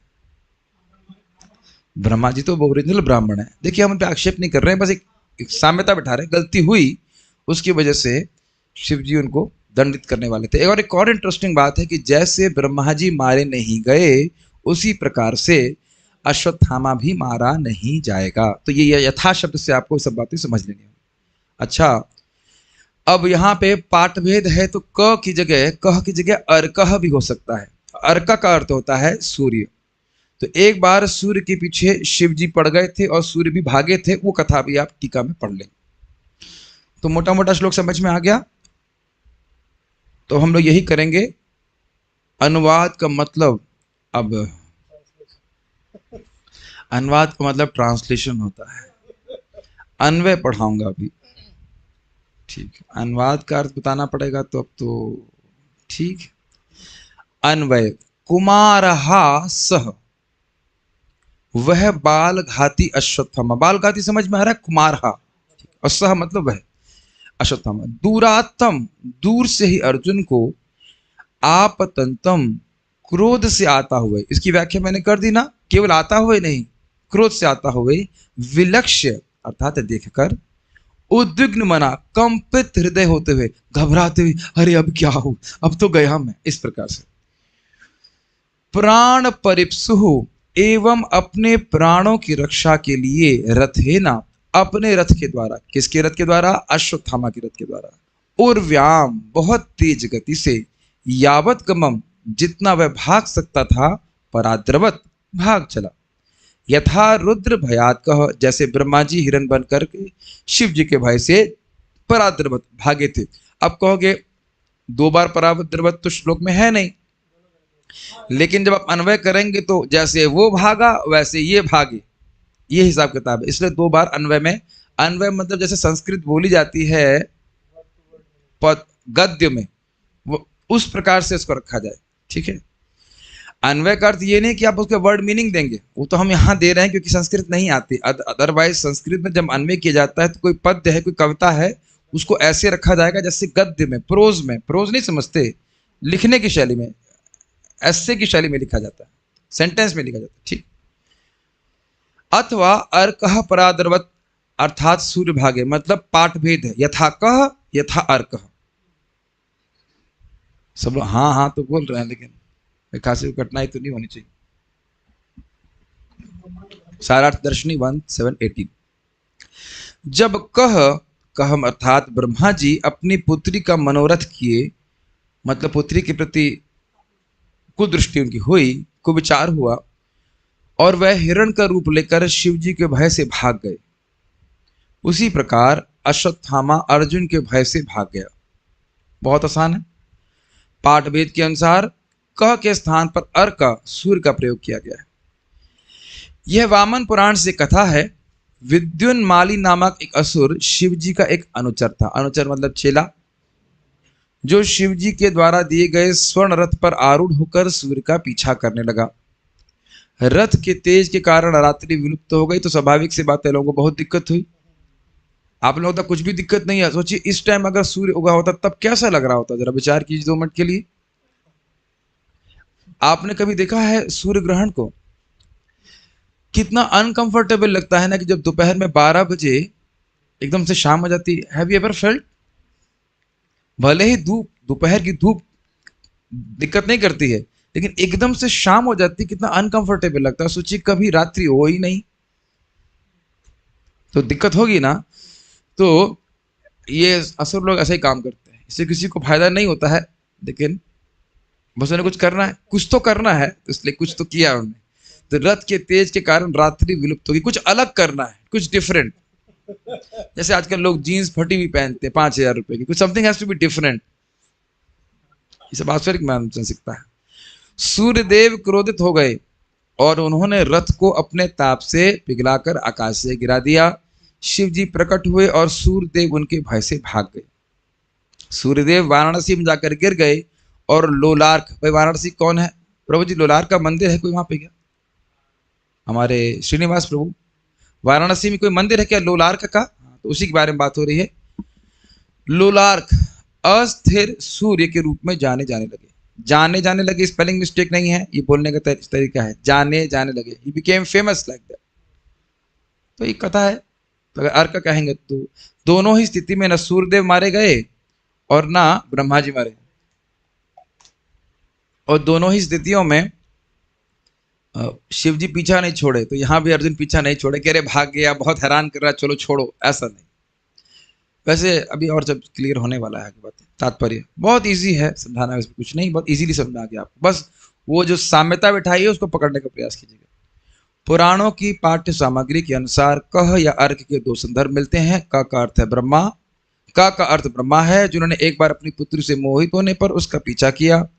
ब्रह्मा जी तो ओरिजिनल ब्राह्मण है। देखिए, हम उन पर आक्षेप नहीं कर रहे हैं, बस एक साम्यता बिठा रहे हैं। गलती हुई, उसकी वजह से शिव जी उनको दंडित करने वाले थे। एक और इंटरेस्टिंग बात है कि जैसे ब्रह्मा जी मारे नहीं गए, उसी प्रकार से अश्वत्थामा भी मारा नहीं जाएगा। तो ये यथा शब्द से आपको सब बातें समझ लेनी है। अच्छा, अब यहाँ पे पाठभेद है, तो क की जगह, कह की जगह अर्कह भी हो सकता है। अर्क का अर्थ होता है सूर्य। तो एक बार सूर्य के पीछे शिव जी पड़ गए थे और सूर्य भी भागे थे। वो कथा भी आप टीका में पढ़ लें। तो मोटा मोटा श्लोक समझ में आ गया। तो हम लोग यही करेंगे। अनुवाद का मतलब, अब अनुवाद का मतलब ट्रांसलेशन होता है। अन्वय पढ़ाऊंगा अभी, ठीक है। अनुवाद का अर्थ बताना पड़ेगा, तो अब तो ठीक। अन्वय, कुमारहा सह, वह बाल घाती अश्वत्थामा। बाल घाती समझ में आ रहा है? कुमारहा, और सह मतलब वह अश्वत्थामा। दूरात्तम, दूर से ही अर्जुन को, आपतंतम, क्रोध से आता हुए। इसकी व्याख्या मैंने कर दी ना, केवल आता हुए नहीं, क्रोध से आता हुए। विलक्ष्य अर्थात देखकर, उद्विग्न मना, कंपित हृदय होते हुए, घबराते हुए, अरे अब क्या हो, अब तो गया मैं, इस प्रकार से। प्राण परिप्सु, एवं अपने प्राणों की रक्षा के लिए, रथेना, अपने रथ के द्वारा। किसके रथ के द्वारा? अश्वत्थामा के रथ के द्वारा। उर्व्याम, बहुत तेज गति से। यावत गमम, जितना वह भाग सकता था। पराद्रवत, भाग चला। यथा रुद्र भयात कह, जैसे ब्रह्मा जी हिरण बन करके शिव जी के भय से पराद्रवत भागे थे। अब कहोगे दो बार पराद्रवत तो श्लोक में है नहीं, लेकिन जब आप अन्वय करेंगे तो जैसे वो भागा वैसे ये भागे, ये हिसाब किताब है। इसलिए दो बार अन्वय में। अन्वय मतलब जैसे संस्कृत बोली जाती है पद गद्य में, वो उस प्रकार से इसको रखा जाए, ठीक है। अन्वय का अर्थ ये नहीं कि आप उसके वर्ड मीनिंग देंगे, वो तो हम यहाँ दे रहे हैं क्योंकि संस्कृत नहीं आती। अदरवाइज संस्कृत में जब अन्वय किया जाता है तो कोई पद्य है, कोई कविता है, उसको ऐसे रखा जाएगा जैसे गद्य में, प्रोज में। प्रोज नहीं समझते, लिखने की शैली में, ऐसे की शैली में लिखा जाता है, सेंटेंस में लिखा जाता है, ठीक। अथवा अर्कः पराद्रवत, अर्थात सूर्य भागे, मतलब पाठ भेद है। यथा कह, यथा अर्कः। सब लोग हाँ हाँ तो बोल रहे हैं, लेकिन खासी कठिनाई तो नहीं होनी चाहिए। सारार्थ दर्शनी 1718। जब कह कहम अर्थात ब्रह्मा जी अपनी पुत्री का मनोरथ किए, मतलब पुत्री के प्रति कुदृष्टि उनकी हुई, कुविचार हुआ, और वह हिरण का रूप लेकर शिव जी के भय से भाग गए। उसी प्रकार अश्वत्थामा अर्जुन के भय से भाग गया। बहुत आसान है। पाठ वेद के अनुसार क के स्थान पर अर का सूर्य का प्रयोग किया गया है। यह वामन पुराण से कथा है। विद्युन्माली नामक एक असुर शिव जी का एक अनुचर था। अनुचर मतलब चेला, जो शिव जी के द्वारा दिए गए स्वर्ण रथ पर आरूढ़ होकर सूर्य का पीछा करने लगा। रथ के तेज के कारण रात्रि विलुप्त हो गई, तो स्वाभाविक सी बात है, लोगों को बहुत दिक्कत हुई। आप लोगों को कुछ भी दिक्कत नहीं है। सोचिए इस टाइम अगर सूर्य उगा होता तब कैसा लग रहा होता, जरा विचार कीजिए 2 मिनट के लिए। आपने कभी देखा है सूर्य ग्रहण को? कितना अनकंफर्टेबल लगता है ना, कि जब दोपहर में 12 बजे एकदम से शाम हो जाती है। Have you ever felt? भले ही धूप, दोपहर की धूप दिक्कत नहीं करती है, लेकिन एकदम से शाम हो जाती, कितना अनकंफर्टेबल लगता है। सोचिए कभी रात्रि हो ही नहीं तो दिक्कत होगी ना। तो ये असुर लोग ऐसे ही काम करते हैं। इससे किसी को फायदा नहीं होता है, लेकिन बस उन्हें कुछ करना है, कुछ तो करना है, तो इसलिए कुछ तो किया उन्होंने। तो रथ के तेज के कारण रात्रि विलुप्त होगी। कुछ अलग करना है, कुछ डिफरेंट। जैसे आजकल लोग जीन्स फटी हुई पहनते हैं 5,000 रुपए की, कुछ something has to be different. ये सब आश्चर्य मान सकता है। सूर्यदेव क्रोधित हो गए और उन्होंने रथ को अपने ताप से पिघलाकर आकाश से गिरा दिया। शिव जी प्रकट हुए और सूर्यदेव उनके भय से भाग गए। सूर्यदेव वाराणसी में जाकर गिर गए और लोलार्क, भाई वाराणसी कौन है प्रभु जी? लोलार्क का मंदिर है कोई वहां पे क्या? हमारे श्रीनिवास प्रभु, वाराणसी में कोई मंदिर है क्या लोलार्क का? तो उसी के बारे में बात हो रही है। लोलार्क अस्थिर सूर्य के रूप में जाने लगे। जाने लगे, स्पेलिंग मिस्टेक नहीं है, ये बोलने का तरीका है। जाने लगे, he became famous like that. तो ये कथा है। तो अगर अर्क कहेंगे तो दोनों ही स्थिति में न सूर्यदेव मारे गए और ना ब्रह्मा जी मारे, और दोनों ही स्थितियों में शिव जी पीछा नहीं छोड़े। तो यहां भी अर्जुन पीछा नहीं छोड़े, कह रहे भाग गया, बहुत हैरान कर रहा, चलो छोड़ो, ऐसा नहीं। वैसे अभी और जब क्लियर होने वाला है बात। तात्पर्य बहुत इजी है समझाना, इसमें कुछ नहीं, बहुत इजीली समझ आ गया आपको। बस वो जो साम्यता बिठाई है उसको पकड़ने का प्रयास कीजिएगा। पुराणों की पाठ्य सामग्री के अनुसार कह या अर्क के 2 संदर्भ मिलते हैं। क का अर्थ है ब्रह्मा, का अर्थ ब्रह्मा है, जिन्होंने एक बार अपनी पुत्री से मोहित होने पर उसका पीछा किया,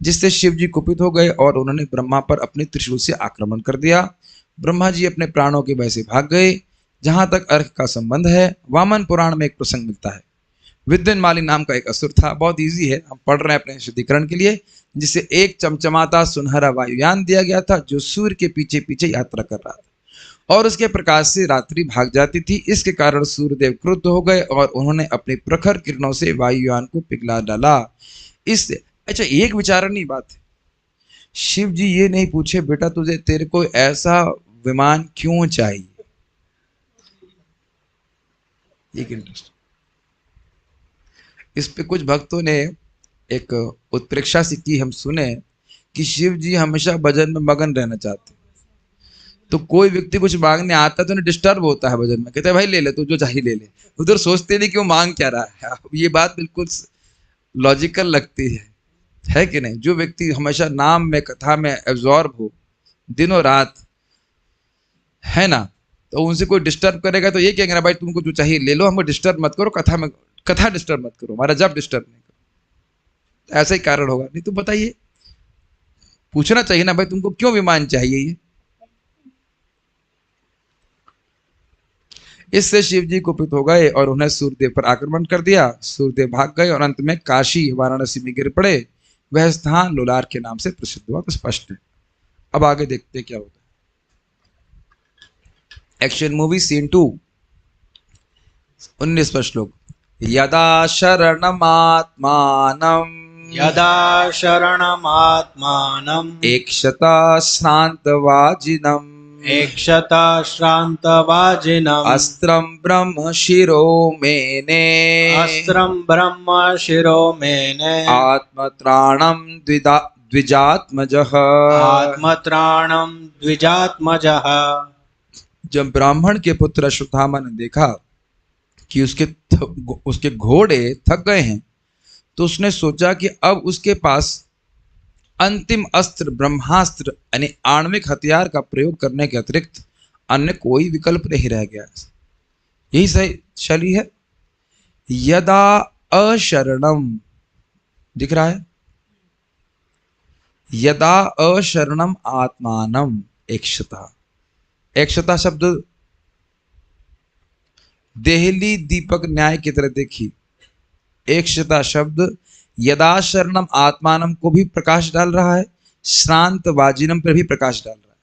जिससे शिव जी कुपित हो गए और उन्होंने ब्रह्मा पर अपने त्रिशूल से आक्रमण कर दिया। ब्रह्मा जी अपने प्राणों के भय से भाग गए। जहां तक अर्क का संबंध है, वामन पुराण में एक प्रसंग मिलता है। विद्युन्माली नाम का एक असुर था। बहुत इजी है, हम पढ़ रहे हैं अपने शुद्धिकरण के लिए। जिसे एक चमचमाता सुनहरा वायुयान दिया गया था, जो सूर्य के पीछे पीछे यात्रा कर रहा था और उसके प्रकाश से रात्रि भाग जाती थी। इसके कारण सूर्यदेव क्रुद्ध हो गए और उन्होंने अपनी प्रखर किरणों से वायुयान को पिघला डाला। इससे अच्छा एक विचारणीय बात है, शिव जी ये नहीं पूछे बेटा तुझे तेरे को ऐसा विमान क्यों चाहिए? एक इंटरेस्ट। इस पे कुछ भक्तों ने एक उत्प्रेक्षा सी की, हम सुने कि शिव जी हमेशा भजन में मगन रहना चाहते। तो कोई व्यक्ति कुछ मांगने आता तो उन्हें डिस्टर्ब होता है भजन में, कहते हैं भाई ले ले, तू जो चाहिए ले ले। उधर सोचते नहीं कि वो मांग क्या रहा है। ये बात बिल्कुल लॉजिकल लगती है कि नहीं? जो व्यक्ति हमेशा नाम में, कथा में एब्जॉर्ब हो दिनों रात, है ना, तो उनसे कोई डिस्टर्ब करेगा तो ये कहेंगे ना भाई तुमको जो चाहिए ले लो, हमको डिस्टर्ब मत करो, कथा डिस्टर्ब मत करो, हमारा जब डिस्टर्ब नहीं करो। ऐसा ही कारण होगा। नहीं तो बताइए, पूछना चाहिए ना भाई तुमको क्यों विमान चाहिए ये। इससे शिव जी कुपित हो गए और उन्हें सूर्यदेव पर आक्रमण कर दिया। सूर्यदेव भाग गए और अंत में काशी वाराणसी में गिर पड़े। वह स्थान लोलार के नाम से प्रसिद्ध हुआ। तो स्पष्ट है। अब आगे देखते क्या होता है। एक्शन मूवी सीन 2, 19वां श्लोक। यदा शरणमात्मानं यदा शरणमात्मानम् एकशता श्रान्तवाजिनम् एकशता श्रान्तवाजिनम् अस्त्रं ब्रह्म शिरो मेने अस्त्रं ब्रह्म शिरो मेने आत्मत्राणं द्विजात्मजः आत्मत्राणं द्विजात्मजः। जब ब्राह्मण के पुत्र अश्वत्थामा ने देखा कि उसके घोड़े थक गए हैं, तो उसने सोचा कि अब उसके पास अंतिम अस्त्र ब्रह्मास्त्र यानी आणविक हथियार का प्रयोग करने के अतिरिक्त अन्य कोई विकल्प नहीं रह गया। यही सही शैली है। यदा अशरणम, दिख रहा है, यदा अशरणम आत्मानम एकशता। एकशता शब्द देहली दीपक न्याय की तरह देखी। एकशता शब्द यदा शरणम आत्मानम को भी प्रकाश डाल रहा है, श्रांत वाजिनम पर भी प्रकाश डाल रहा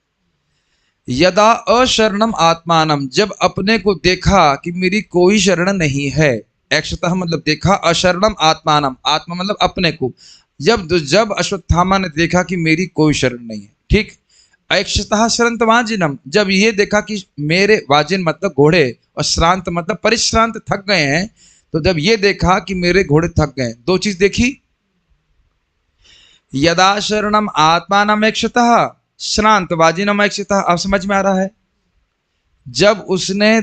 है। यदा अशरणम आत्मानम, जब अपने को देखा कि मेरी कोई शरण नहीं है। एकशतः मतलब देखा, अशरणम आत्मानम, आत्मा मतलब अपने को। जब अश्वत्थामा ने देखा कि मेरी कोई शरण नहीं है, ठीक। एकशतः श्रांत वाजिनम, जब ये देखा कि मेरे, वाजिन मतलब घोड़े और श्रांत मतलब परिश्रांत, थक गए हैं, तो जब ये देखा कि मेरे घोड़े थक गए, दो चीज देखी। यदा शरणम आत्मानम एकशतः श्रांत वाजिनम एकशतः। अब समझ में आ रहा है। जब उसने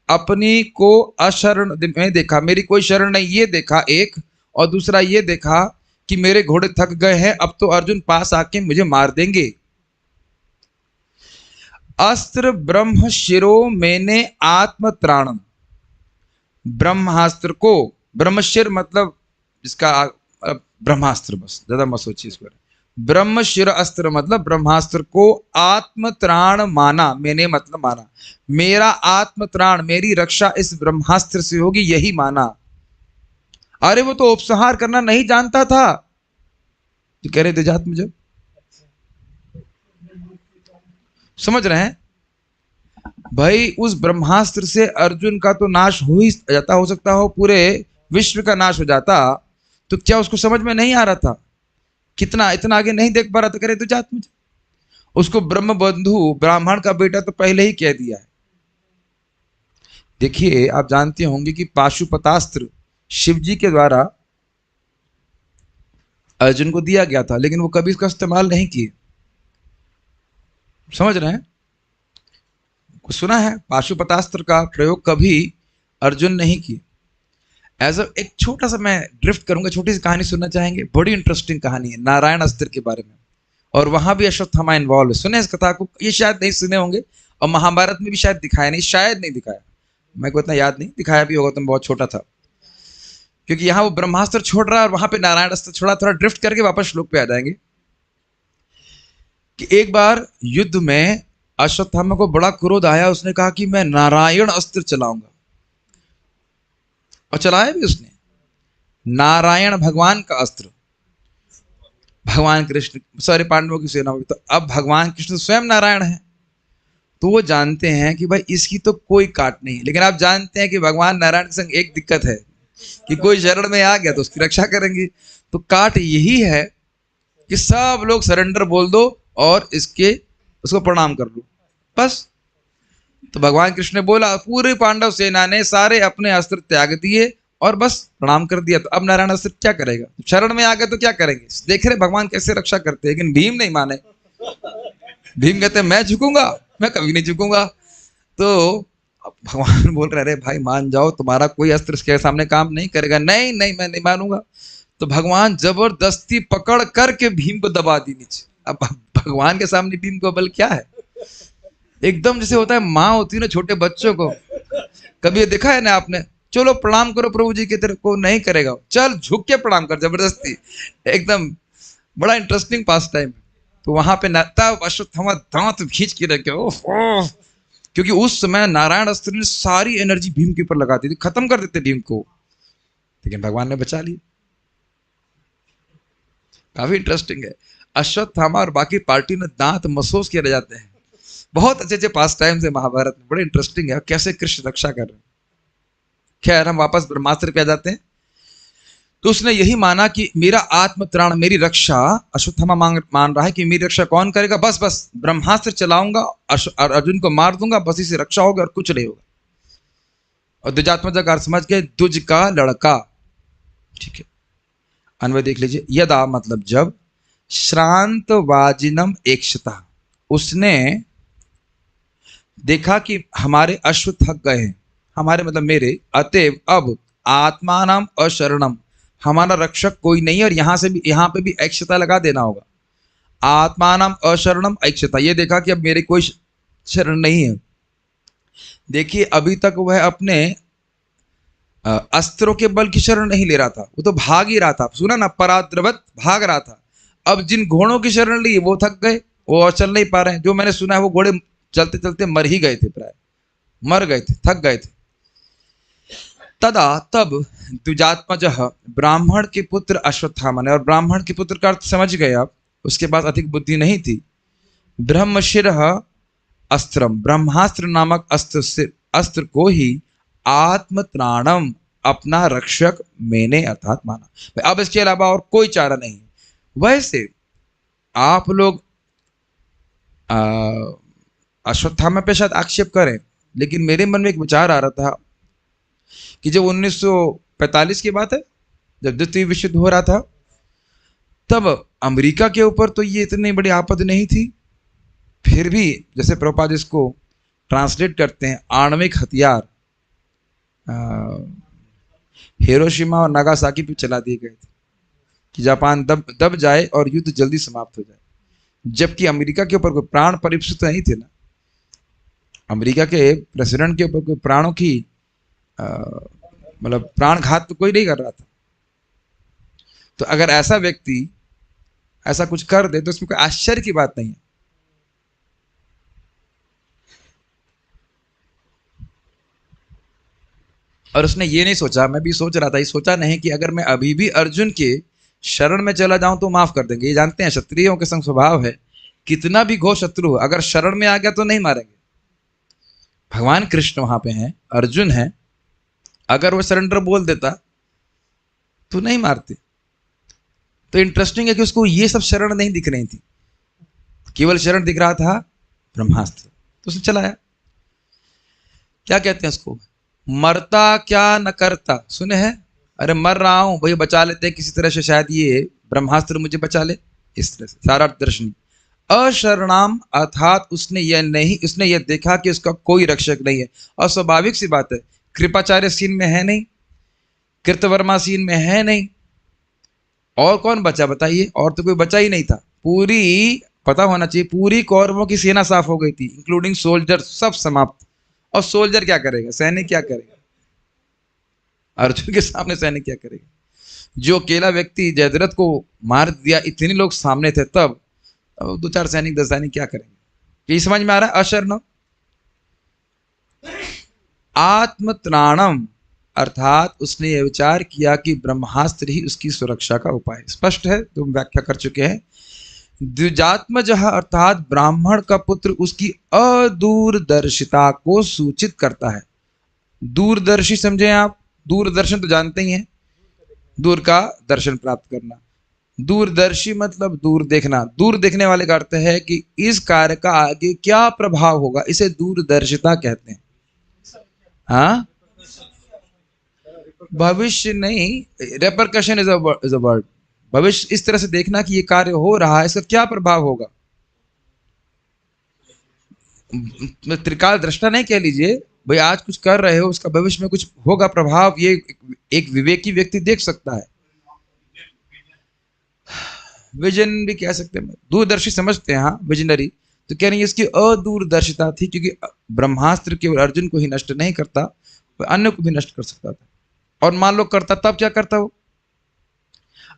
अपनी को अशरण में देखा, मेरी कोई शरण नहीं, ये देखा एक, और दूसरा ये देखा कि मेरे घोड़े थक गए हैं, अब तो अर्जुन पास आके मुझे मार देंगे। अस्त्र ब्रह्म शिरो मैंने आत्मत्राणम, ब्रह्मास्त्र को, ब्रह्मशिर मतलब इसका ब्रह्मास्त्र, बस ज्यादा मत सोचिए इस पर। ब्रह्मशिर अस्त्र मतलब ब्रह्मास्त्र को आत्मत्राण माना, मैंने मतलब माना, मेरा आत्मत्राण, मेरी रक्षा इस ब्रह्मास्त्र से होगी, यही माना। अरे वो तो उपसंहार करना नहीं जानता था, तो कह रहे थे जात मुझे, समझ रहे हैं भाई। उस ब्रह्मास्त्र से अर्जुन का तो नाश हो ही जाता, हो सकता हो पूरे विश्व का नाश हो जाता, तो क्या उसको समझ में नहीं आ रहा था? कितना इतना आगे नहीं देख पा रहा था, करे तो जात मुझे। उसको ब्रह्म बंधु, ब्राह्मण का बेटा तो पहले ही कह दिया है। देखिए, आप जानते होंगे कि पाशुपतास्त्र शिव जी के द्वारा अर्जुन को दिया गया था, लेकिन वो कभी इसका इस्तेमाल नहीं किए। समझ रहे हैं? कुछ सुना है? पाशुपतास्त्र का प्रयोग कभी अर्जुन नहीं किए। एक छोटा सा मैं ड्रिफ्ट करूंगा, छोटी सी कहानी सुनना चाहेंगे? बड़ी इंटरेस्टिंग कहानी है नारायण अस्त्र के बारे में, और वहां भी अश्वत्थामा इन्वॉल्व है। सुने इस कथा को? ये शायद नहीं सुने होंगे, और महाभारत में भी शायद दिखाया नहीं, शायद नहीं दिखाया, मेरे को इतना याद नहीं, दिखाया भी होगा तो मैं बहुत छोटा था। क्योंकि यहाँ वो ब्रह्मास्त्र छोड़ रहा है और वहां पे नारायण अस्त्र छोड़ा। थोड़ा ड्रिफ्ट करके वापस श्लोक पे आ जाएंगे कि एक बार युद्ध में अश्वत्थामा को बड़ा क्रोध आया। उसने कहा कि मैं नारायण अस्त्र चलाऊंगा, और चलाया भी उसने। नारायण भगवान का अस्त्र, भगवान कृष्ण, सॉरी पांडवों की सेना में, तो अब भगवान कृष्ण स्वयं नारायण है, तो वो जानते हैं कि भाई इसकी तो कोई काट नहीं है। लेकिन आप जानते हैं कि भगवान नारायण के संग एक दिक्कत है कि कोई शरण में आ गया तो उसकी रक्षा करेंगे। तो काट यही है कि सब लोग सरेंडर बोल दो और उसको प्रणाम कर लो, बस। तो भगवान कृष्ण ने बोला, पूरी पांडव सेना ने सारे अपने अस्त्र त्याग दिए और बस प्रणाम कर दिया। तो अब नारायण अस्त्र क्या करेगा? शरण में आ गए तो क्या करेंगे? देख रहे भगवान कैसे रक्षा करते हैं। लेकिन भीम नहीं माने। भीम कहते मैं झुकूंगा, मैं कभी नहीं झुकूंगा। तो भगवान बोल रहे, अरे भाई मान जाओ, तुम्हारा कोई अस्त्र इसके सामने काम नहीं करेगा। नहीं नहीं, मैं नहीं मानूंगा। तो भगवान जबरदस्ती पकड़ करके भीम को दबा दी नीचे। अब भगवान के सामने भीम को बल क्या है? एकदम जैसे होता है माँ होती है ना छोटे बच्चों को, कभी ये देखा है ना आपने? चलो प्रणाम करो प्रभु जी की तरफ, को नहीं करेगा, चल झुक के प्रणाम कर, जबरदस्ती एकदम। बड़ा इंटरेस्टिंग पास टाइम। तो वहां पे अश्वत्थामा दांत खींच के रखे, ओह, क्योंकि उस समय नारायण अस्त्र ने सारी एनर्जी भीम के ऊपर लगा दी थी, खत्म कर देते भीम को, लेकिन भगवान ने बचा लिया। काफी इंटरेस्टिंग है। अश्वत्थामा और बाकी पार्टी में दांत महसूस किए जाते हैं। बहुत अच्छे अच्छे पास टाइम है महाभारत में, बड़े इंटरेस्टिंग है कैसे कृष्ण रक्षा कर रहे हैं। खैर, हम वापस ब्रह्मास्त्र पे आ जाते हैं। तो उसने यही माना कि मेरा आत्मत्राण, मेरी रक्षा, अश्वत्थामा मान रहा है कि मेरी रक्षा कौन करेगा? बस बस ब्रह्मास्त्र चलाऊंगा और अर्जुन को मार दूंगा, बस इसी रक्षा होगी और कुछ नहीं होगा। और द्विजात्मक अर्थ समझ के, दुज का लड़का, ठीक है। अन्वय देख लीजिए। यदा मतलब जब, श्रांत वाजिनम एकशता, उसने देखा कि हमारे अश्व थक गए हैं, हमारे मतलब मेरे, अतएव अब आत्मानाम अशरणम, हमारा रक्षक कोई नहीं है। और यहाँ पे भी ऐक्षता लगा देना होगा। आत्मानाम अशरणम ऐक्षता, ये देखा कि अब मेरे कोई शरण नहीं है। देखिए अभी तक वह अपने अस्त्रों के बल की शरण नहीं ले रहा था, वो तो भाग ही रहा था। सुना ना, पराद्रवत भाग रहा था। अब जिन घोड़ों की शरण ली वो थक गए, वो और चल नहीं पा रहे हैं। जो मैंने सुना है वो घोड़े चलते चलते मर ही गए थे, प्राय मर गए थे, थक गए थे। तदा तब द्विजात्मज ब्राह्मण के पुत्र अश्वत्थामा ने, और ब्राह्मण के पुत्र का अर्थ समझ गए आप, उसके पास अधिक बुद्धि नहीं थी। ब्रह्मशिर अस्त्रम, ब्रह्मास्त्र नामक अस्त्र को ही आत्मत्राणम, अपना रक्षक मैंने अर्थात माना। अब इसके अलावा और कोई चारा नहीं। वैसे आप लोग अश्वत्थामा पे शायद आक्षेप करें, लेकिन मेरे मन में एक विचार आ रहा था कि जब 1945 की बात है, जब द्वितीय विश्व युद्ध हो रहा था, तब अमेरिका के ऊपर तो ये इतनी बड़ी आपद नहीं थी। फिर भी जैसे प्रभुपाद इसको ट्रांसलेट करते हैं, आणविक हथियार हिरोशिमा और नागासाकी पे चला दिए गए थे कि जापान दब जाए और युद्ध जल्दी समाप्त हो जाए। जबकि अमेरिका के ऊपर कोई प्राण परिप्सुत नहीं थे ना, अमेरिका के प्रेसिडेंट के ऊपर कोई प्राणों की मतलब प्राणघात तो कोई नहीं कर रहा था। तो अगर ऐसा व्यक्ति ऐसा कुछ कर दे तो इसमें कोई आश्चर्य की बात नहीं है। और उसने ये नहीं सोचा, मैं भी सोच रहा था, ये सोचा नहीं कि अगर मैं अभी भी अर्जुन के शरण में चला जाऊं तो माफ कर देंगे। ये जानते हैं क्षत्रियों के संग स्वभाव है, कितना भी घोर शत्रु हो, अगर शरण में आ गया तो नहीं मारेंगे। भगवान कृष्ण वहां पे हैं, अर्जुन है, अगर वो सरेंडर बोल देता तो नहीं मारते। तो इंटरेस्टिंग है कि उसको ये सब शरण नहीं दिख रही थी, केवल शरण दिख रहा था ब्रह्मास्त्र, तो उसने चलाया। क्या कहते हैं उसको, मरता क्या न करता, सुने हैं? अरे मर रहा हूं भाई, बचा लेते हैं किसी तरह से, शायद ये ब्रह्मास्त्र मुझे बचा ले। इस तरह से सारा दर्शन। अशरणाम अर्थात उसने यह देखा कि उसका कोई रक्षक नहीं है। और स्वाभाविक सी बात है, कृपाचार्य सीन में है नहीं, कृतवर्मा सीन में है नहीं, और कौन बचा बताइए? और तो कोई बचा ही नहीं था। पूरी, पता होना चाहिए, पूरी कौरवों की सेना साफ हो गई थी, इंक्लूडिंग सोल्जर, सब समाप्त। और सोल्जर क्या करेगा, सैनिक क्या करेगा? अर्जुन के सामने सैनिक क्या करेगा? जो अकेला व्यक्ति जयद्रथ को मार दिया, इतने लोग सामने थे, तब 2-4 सैनिक 10 सैनिक क्या करेंगे? ये समझ में आ रहा है? अशरण आत्मत्राणम अर्थात उसने यह विचार किया कि ब्रह्मास्त्र ही उसकी सुरक्षा का उपाय है। स्पष्ट है, तुम व्याख्या कर चुके हैं। द्विजात्मज अर्थात ब्राह्मण का पुत्र उसकी अदूरदर्शिता को सूचित करता है। दूरदर्शी समझे आप? दूरदर्शन तो जानते ही हैं, दूर का दर्शन प्राप्त करना। दूरदर्शी मतलब दूर देखना। दूर देखने वाले का अर्थ है कि इस कार्य का आगे क्या प्रभाव होगा, इसे दूरदर्शिता कहते हैं। हाँ, भविष्य नहीं, रेपरकशन इज अ वर्ड। भविष्य इस तरह से देखना कि ये कार्य हो रहा है, इसका क्या प्रभाव होगा। त्रिकाल दृष्टा नहीं कह लीजिए भाई, आज कुछ कर रहे हो, उसका भविष्य में कुछ होगा प्रभाव, ये एक विवेकी व्यक्ति देख सकता है। विजन भी कह सकते हैं, दूरदर्शी समझते हैं। हाँ, विजनरी। तो कह रही है इसकी अदूरदर्शिता थी, क्योंकि ब्रह्मास्त्र केवल अर्जुन को ही नष्ट नहीं करता, वह अन्य को भी नष्ट कर सकता था। और मान लो करता, तब क्या करता वो?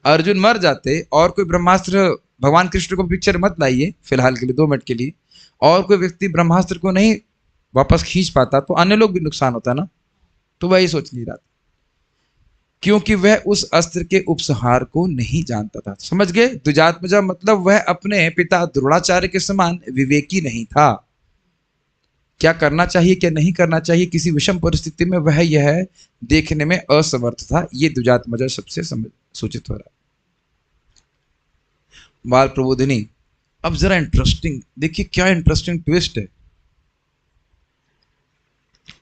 अर्जुन मर जाते और कोई ब्रह्मास्त्र, भगवान कृष्ण को पिक्चर मत लाइए फिलहाल के लिए, 2 मिनट के लिए, और कोई व्यक्ति ब्रह्मास्त्र को नहीं वापस खींच पाता तो अन्य लोग भी नुकसान होता ना। तो वही सोच नहीं रहा था, क्योंकि वह उस अस्त्र के उपसंहार को नहीं जानता था। समझ गए? द्विजात्मजा मतलब वह अपने पिता द्रोणाचार्य के समान विवेकी नहीं था। क्या करना चाहिए क्या नहीं करना चाहिए किसी विषम परिस्थिति में, वह यह देखने में असमर्थ था। ये द्विजात्मजा सबसे सूचित हो रहा है। बाल प्रबोधिनी। अब जरा इंटरेस्टिंग देखिए, क्या इंटरेस्टिंग ट्विस्ट है।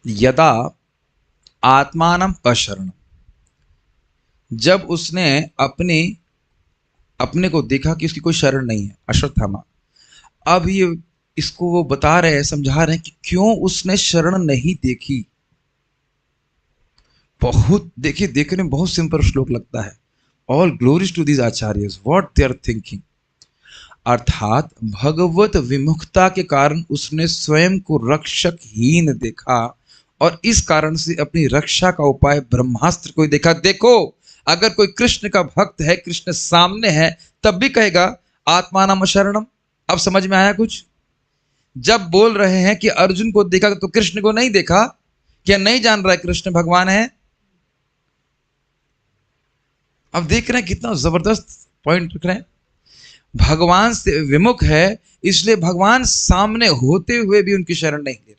यदा आत्मानम अशरणम, जब उसने अपने को देखा कि उसकी कोई शरण नहीं है, अश्वत्थामा, अब ये इसको वो बता रहे हैं, समझा रहे हैं कि क्यों उसने शरण नहीं देखी। बहुत देखिए, देखने में बहुत सिंपल श्लोक लगता है। All glories to these acharyas what they are thinking. अर्थात भगवत विमुखता के कारण उसने स्वयं को रक्षकहीन देखा और इस कारण से अपनी रक्षा का उपाय ब्रह्मास्त्र को ही देखा। देखो, अगर कोई कृष्ण का भक्त है, कृष्ण सामने है, तब भी कहेगा आत्मानम शरणम। अब समझ में आया कुछ? जब बोल रहे हैं कि अर्जुन को देखा तो कृष्ण को नहीं देखा, क्या नहीं जान रहा है कृष्ण भगवान है? अब देख रहे हैं कितना जबरदस्त पॉइंट रख रहे हैं। भगवान से विमुख है, इसलिए भगवान सामने होते हुए भी उनकी शरण नहीं ले रहा।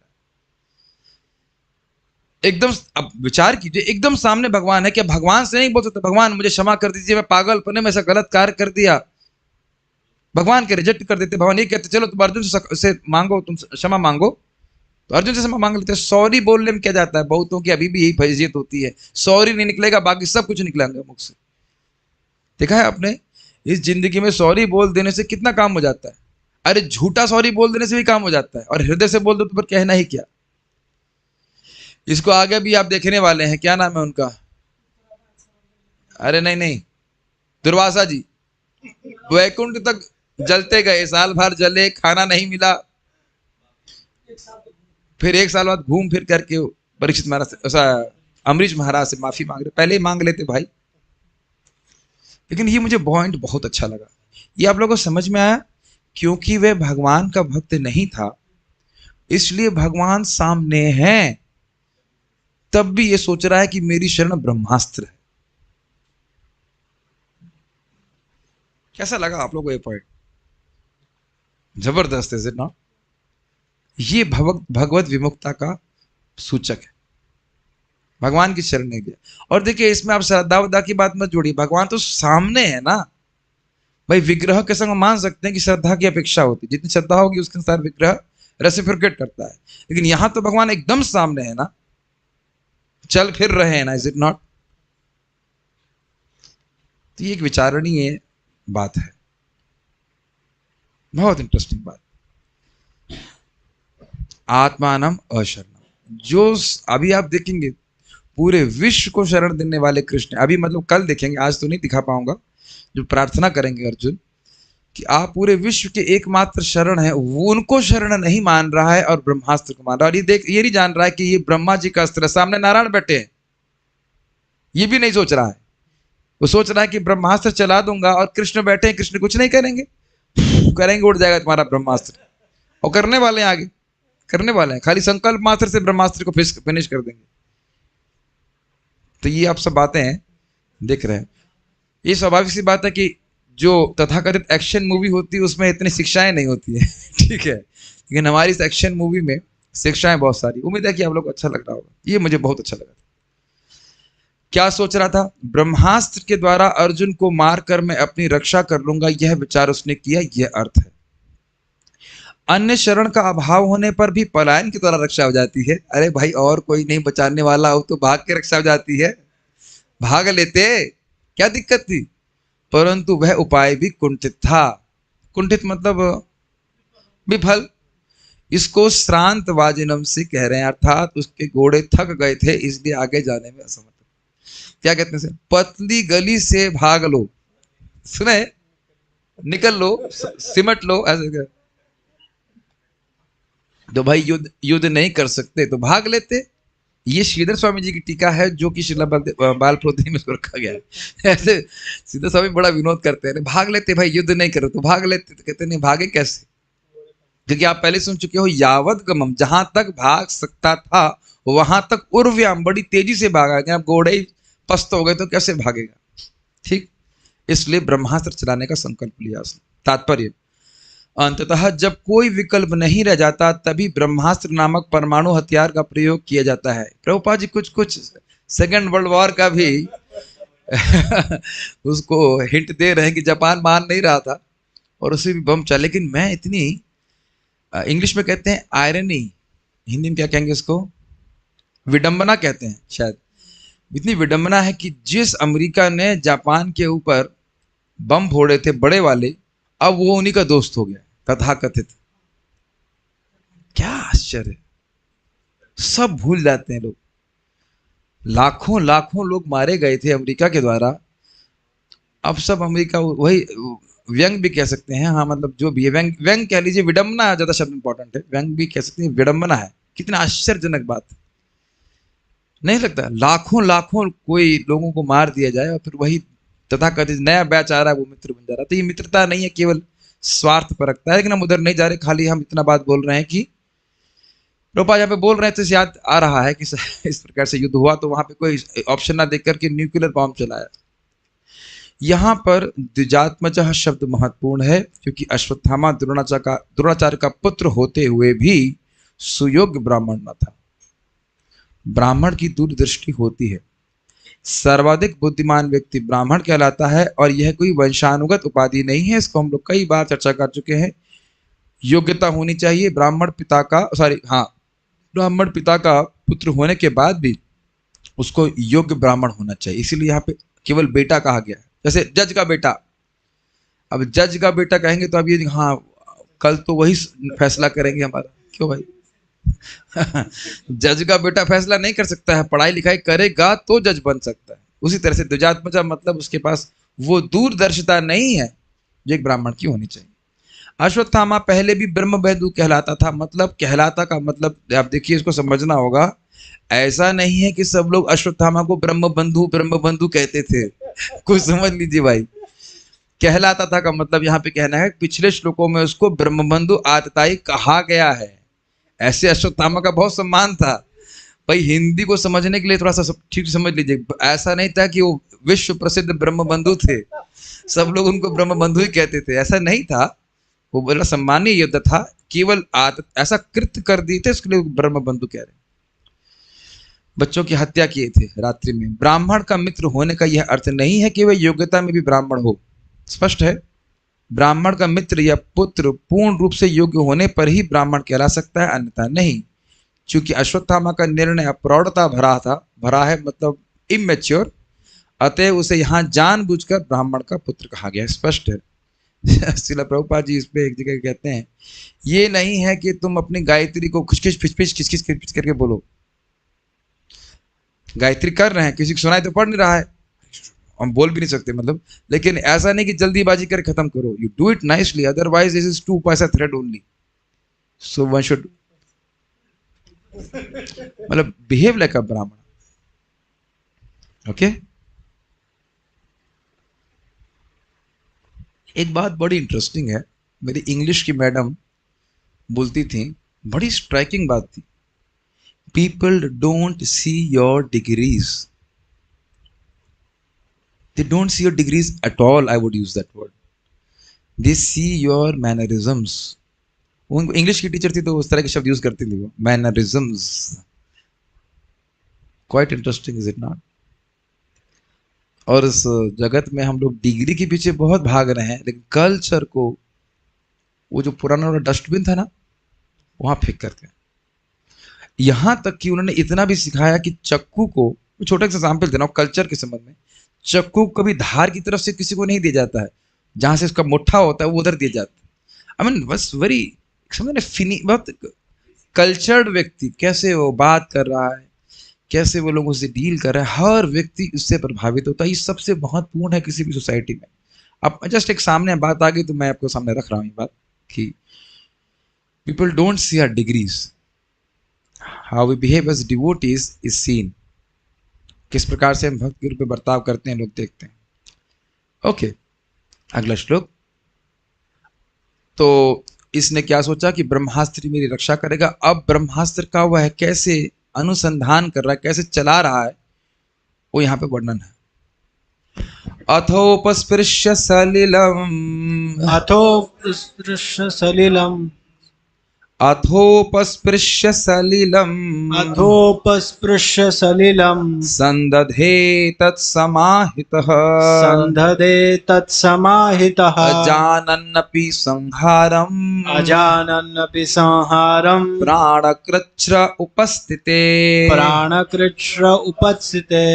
एकदम, अब विचार कीजिए, एकदम सामने भगवान है, क्या भगवान से नहीं बोल सकते भगवान मुझे क्षमा कर दीजिए, मैं पागलपने में ऐसा गलत कार्य कर दिया? भगवान के रिजेक्ट कर देते। भगवान ये कहते चलो तुम अर्जुन से मांगो, तुम क्षमा मांगो, तो अर्जुन से क्षमा मांग लेते। सॉरी बोलने में क्या जाता है? बहुतों की अभी भी यही फजीयत होती है, सॉरी नहीं निकलेगा, बाकी सब कुछ निकलेंगे मुख से। देखा है आपने, इस जिंदगी में सॉरी बोल देने से कितना काम हो जाता है। अरे झूठा सॉरी बोल देने से भी काम हो जाता है, और हृदय से बोल दो तो फिर कहना ही क्या। इसको आगे भी आप देखने वाले हैं, क्या नाम है उनका? अरे नहीं नहीं, दुर्वासा जी वैकुंठ तक जलते गए, साल भर जले, खाना नहीं मिला, फिर एक साल बाद घूम फिर करके परीक्षित महाराज से, अमरीश महाराज से माफी मांग रहे। पहले ही मांग लेते भाई। लेकिन ये मुझे पॉइंट बहुत अच्छा लगा, ये आप लोगों को समझ में आया? क्योंकि वह भगवान का भक्त नहीं था, इसलिए भगवान सामने हैं, तब भी ये सोच रहा है कि मेरी शरण ब्रह्मास्त्र है। कैसा लगा आप लोगों को ये पॉइंट? जबरदस्त है, इज इट नॉट? ये भगवत विमुक्ता का सूचक है, भगवान की शरण नहीं गया। और देखिए, इसमें आप श्रद्धा वद्धा की बात मत जोड़िए, भगवान तो सामने है ना भाई। विग्रह के संग मान सकते हैं कि श्रद्धा की अपेक्षा होती है, जितनी श्रद्धा होगी उसके अनुसार विग्रह रेसिप्रोकेट करता है, लेकिन यहां तो भगवान एकदम सामने है ना, चल फिर रहे हैं ना, इज इट नॉट? तो ये एक विचारणीय बात है, बहुत इंटरेस्टिंग बात। आत्मानम अशरणम, जो अभी आप देखेंगे पूरे विश्व को शरण देने वाले कृष्ण, अभी मतलब कल देखेंगे, आज तो नहीं दिखा पाऊंगा, जो प्रार्थना करेंगे अर्जुन कि आप पूरे विश्व के एकमात्र शरण है, वो उनको शरण नहीं मान रहा है और ब्रह्मास्त्र को मान रहा है। और ये नहीं जान रहा है कि ये ब्रह्मा जी का अस्त्र है, सामने नारायण बैठे हैं, ये भी नहीं सोच रहा है। वो सोच रहा है कि ब्रह्मास्त्र चला दूंगा और कृष्ण बैठे हैं, कृष्ण कुछ नहीं करेंगे, करेंगे उड़ जाएगा तुम्हारा ब्रह्मास्त्र। और करने वाले हैं, आगे करने वाले हैं, खाली संकल्प मात्र से ब्रह्मास्त्र को फिनिश कर देंगे। तो ये आप सब बातें हैं देख रहे हैं। ये स्वाभाविक सी बात है कि जो तथाकथित एक्शन मूवी होती है उसमें इतनी शिक्षाएं नहीं होती है ठीक है, लेकिन हमारी इस एक्शन मूवी में शिक्षाएं बहुत सारी। उम्मीद है कि आप लोग को अच्छा लग रहा होगा, ये मुझे बहुत अच्छा लगा। क्या सोच रहा था? ब्रह्मास्त्र के द्वारा अर्जुन को मारकर मैं अपनी रक्षा कर लूंगा, यह विचार उसने किया, यह अर्थ है। अन्य शरण का अभाव होने पर भी पलायन की द्वारा रक्षा हो जाती है। अरे भाई, और कोई नहीं बचाने वाला हो तो भाग के रक्षा हो जाती है, भाग लेते, क्या दिक्कत थी? परंतु वह उपाय भी कुंठित था। कुंठित मतलब विफल। इसको श्रांत वाजिनम से कह रहे हैं, अर्थात उसके घोड़े थक गए थे, इसलिए आगे जाने में असमर्थ। क्या कहते हैं? पतली गली से भाग लो, सुने, निकल लो, सिमट लो, ऐसे। तो भाई युद्ध नहीं कर सकते तो भाग लेते। ये श्रीधर स्वामी जी की टीका है, जो कि श्रीला बाल प्रोधी में इसको रखा गया है। ऐसे श्रीधर स्वामी बड़ा विनोद करते हैं, भाग लेते भाई, युद्ध नहीं करो तो भाग लेते। तो कहते नहीं, भागे कैसे? क्योंकि आप पहले सुन चुके हो, यावत गमम, जहां तक भाग सकता था वहां तक उर्व्याम, बड़ी तेजी से भागा। आप घोड़े ही पस्त हो गए तो कैसे भागेगा? ठीक, इसलिए ब्रह्मास्त्र चलाने का संकल्प लिया उसने। तात्पर्य, अंततः जब कोई विकल्प नहीं रह जाता तभी ब्रह्मास्त्र नामक परमाणु हथियार का प्रयोग किया जाता है। प्रभुपाद जी कुछ सेकेंड वर्ल्ड वॉर का भी उसको हिंट दे रहे हैं कि जापान मान नहीं रहा था और उसे भी बम चला। लेकिन मैं इतनी, इंग्लिश में कहते हैं आयरनी, हिंदी में क्या कहेंगे इसको? विडंबना कहते हैं शायद। इतनी विडंबना है कि जिस अमेरिका ने जापान के ऊपर बम फोड़े थे बड़े वाले, अब वो उन्हीं का दोस्त हो गया तथाकथित। क्या आश्चर्य, सब भूल जाते हैं लोग। लाखों लाखों लोग मारे गए थे अमेरिका के द्वारा। अब सब अमेरिका वही व्यंग भी कह सकते हैं, हाँ मतलब जो भी है व्यंग, व्यंग कह लीजिए, विडंबना ज्यादा शब्द इंपॉर्टेंट है, व्यंग भी कह सकते हैं, विडंबना है। कितना आश्चर्यजनक बात नहीं लगता? लाखों लाखों कोई लोगों को मार दिया जाए और फिर वही तथाकथित नया बैच आ रहा है वो मित्र बन जा रहा है। तो ये मित्रता नहीं है, केवल स्वार्थ पर रखता है। लेकिन हम उधर नहीं जा रहे, खाली हम इतना बात बोल रहे हैं कि रूपा जहाँ पे बोल रहे हैं तो इसे याद आ रहा है कि इस प्रकार से युद्ध हुआ तो वहां पे कोई ऑप्शन ना देख करके न्यूक्लियर बॉम्ब चलाया। यहाँ पर द्विजात्मजः शब्द महत्वपूर्ण है, क्योंकि अश्वत्थामा द्रोणाचार्य का पुत्र होते हुए भी सुयोग्य ब्राह्मण न था। ब्राह्मण की दूरदृष्टि होती है। सर्वाधिक बुद्धिमान व्यक्ति ब्राह्मण कहलाता है, और यह कोई वंशानुगत उपाधि नहीं है। इसको हम लोग कई बार चर्चा कर चुके हैं। योग्यता होनी चाहिए। ब्राह्मण पिता का ब्राह्मण पिता का पुत्र होने के बाद भी उसको योग्य ब्राह्मण होना चाहिए। इसीलिए यहाँ पे केवल बेटा कहा गया है। जैसे जज का बेटा, अब जज का बेटा कहेंगे तो अब ये हाँ कल तो वही फैसला करेंगे हमारा, क्यों भाई? जज का बेटा फैसला नहीं कर सकता है, पढ़ाई लिखाई करेगा तो जज बन सकता है। उसी तरह से द्विजात्मजा मतलब उसके पास वो दूरदर्शिता नहीं है जो एक ब्राह्मण की होनी चाहिए। अश्वत्थामा पहले भी ब्रह्मबंधु कहलाता था। मतलब कहलाता का मतलब आप देखिए, इसको समझना होगा। ऐसा नहीं है कि सब लोग अश्वत्थामा को ब्रह्म बंधु कहते थे। कुछ समझ लीजिए भाई। कहलाता था का मतलब यहाँ पे कहना है पिछले श्लोकों में उसको ब्रह्मबंधु आतताई कहा गया है। ऐसे अश्वत्थामा का बहुत सम्मान था भाई। हिंदी को समझने के लिए थोड़ा सा ठीक समझ लीजिए। ऐसा नहीं था कि वो विश्व प्रसिद्ध ब्रह्म बंधु थे, सब लोग उनको ब्रह्म बंधु ही कहते थे, ऐसा नहीं था। वो बड़ा सम्मानीय योद्धा था। केवल ऐसा कृत्य कर दिए थे, उसके लिए ब्रह्म बंधु कह रहे। बच्चों की हत्या किए थे रात्रि में। ब्राह्मण का मित्र होने का यह अर्थ नहीं है कि वह योग्यता में भी ब्राह्मण हो। स्पष्ट है। ब्राह्मण का मित्र या पुत्र पूर्ण रूप से योग्य होने पर ही ब्राह्मण कहला सकता है, अन्यथा नहीं। चूंकि अश्वत्थामा का निर्णय प्रौढ़ता भरा है मतलब इमेच्योर, अतः उसे यहाँ जानबूझकर ब्राह्मण का पुत्र कहा गया। स्पष्ट है। श्रील प्रभुपाद जी इस पे एक जगह कहते हैं, ये नहीं है कि तुम अपनी गायत्री को खिचखिच खिचखिच करके बोलो। गायत्री कर रहे हैं, किसी को सुनाई तो पड़ नहीं रहा है, हम बोल भी नहीं सकते मतलब। लेकिन ऐसा नहीं कि जल्दीबाजी करके खत्म करो। You do it nicely, otherwise this is two paisa thread only. So one should मतलब behave like a Brahmin. Okay. एक बात बड़ी इंटरेस्टिंग है, मेरी इंग्लिश की मैडम बोलती थी, बड़ी स्ट्राइकिंग बात थी। People don't see your degrees, they don't see your degrees at all, I would use that word. They see your mannerisms. उनको इंग्लिश की टीचर थी तो उस तरह के शब्द यूज करती थी वो, mannerisms. Quite interesting, is it not? और इस जगत में हम लोग डिग्री के पीछे बहुत भाग रहे हैं, लेकिन कल्चर को, वो जो पुराना वाला डस्टबिन था ना, वहां फेंक करके। यहां तक कि उन्होंने इतना भी सिखाया कि चक्कू को, छोटा सा एग्जाम्पल दे रहा हूं कल्चर के संबंध में, चक्कू कभी धार की तरफ से किसी को नहीं दिया जाता है, जहां से उसका मुट्ठा होता है वो उधर दिया जाता है। आई मीन बस वेरी समझ फिनी, बहुत कल्चर्ड व्यक्ति कैसे वो बात कर रहा है, कैसे वो लोगों से डील कर रहा है, हर व्यक्ति इससे प्रभावित होता है। ये सबसे महत्वपूर्ण है किसी भी सोसाइटी में। अब जस्ट एक सामने बात आ गई तो मैं आपको सामने रख रहा हूँ ये बात कि people don't see our degrees, how we behave as devotees is seen. किस प्रकार से हम भक्त के रूप में बर्ताव करते हैं लोग देखते हैं। ओके, अगला श्लोक। तो इसने क्या सोचा कि ब्रह्मास्त्र मेरी रक्षा करेगा। अब ब्रह्मास्त्र का वह कैसे अनुसंधान कर रहा है, कैसे चला रहा है, वो यहाँ पे वर्णन है। अथोपस्पृश्य सलिलम, अथोपस्पृश्य सलिलम, अथोपस्पृश्य सलिलम, अथोपस्पृश्य सलिलम, संदधे तत्समाहितः, संदधे तत्समाहितः, अजानन्नपि संहारम्, अजानन्नपि संहारम्, प्राणकृच्छ उपस्थिते, प्राणकृच्छ उपस्थिते।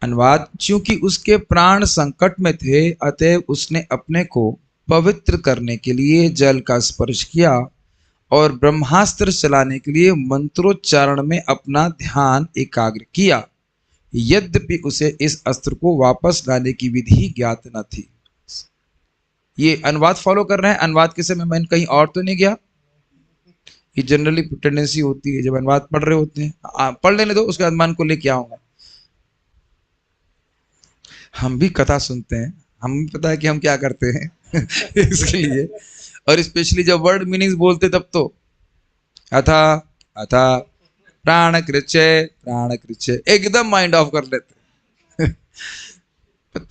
अनुवाद, क्योंकि उसके प्राण संकट में थे, अतः उसने अपने को पवित्र करने के लिए जल का स्पर्श किया और ब्रह्मास्त्र चलाने के लिए मंत्रोच्चारण में अपना ध्यान एकाग्र किया, यद्यपि उसे इस अस्त्र को वापस लाने की विधि ज्ञात न थी। ये अनुवाद फॉलो कर रहे हैं, अनुवाद के समय मैं कहीं और तो नहीं गया। ये जनरली टेंडेंसी होती है जब अनुवाद पढ़ रहे होते हैं, पढ़ लेने दो, उसके अनुमान को लेके आऊंगा। हम भी कथा सुनते हैं, हमें पता है कि हम क्या करते हैं इसके लिए, और स्पेशली जब वर्ड मीनिंग्स बोलते तब तो अथा अथा प्राण कृच्य एकदम माइंड ऑफ कर लेते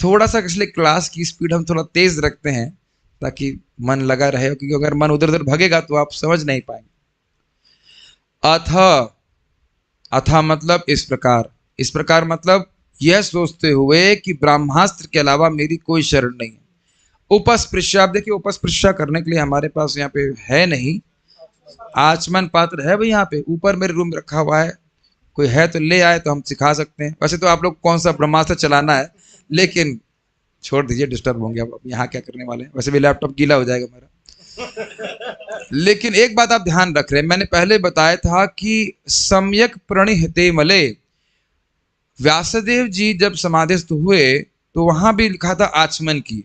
थोड़ा सा इसलिए क्लास की स्पीड हम थोड़ा तेज रखते हैं ताकि मन लगा रहे, क्योंकि अगर मन उधर उधर भगेगा तो आप समझ नहीं पाएंगे। अथा मतलब इस प्रकार मतलब यह सोचते हुए कि ब्रह्मास्त्र के अलावा मेरी कोई शरण नहीं है। उपस्पृश्य, आप देखिए उपस्पृश्य करने के लिए हमारे पास यहाँ पे है नहीं, आचमन पात्र है भाई यहाँ पे ऊपर मेरे रूम में रखा हुआ है, कोई है तो ले आए तो हम सिखा सकते हैं। वैसे तो आप लोग कौन सा ब्रह्मास्त्र चलाना है, लेकिन छोड़ दीजिए, डिस्टर्ब होंगे, अब यहाँ क्या करने वाले हैं, वैसे भी लैपटॉप गीला हो जाएगा मेरा। लेकिन एक बात आप ध्यान रख रहे हैं, मैंने पहले बताया था कि सम्यक प्रणिहते मले, व्यासदेव जी जब समाधिस्थ हुए तो वहां भी लिखा था आचमन की,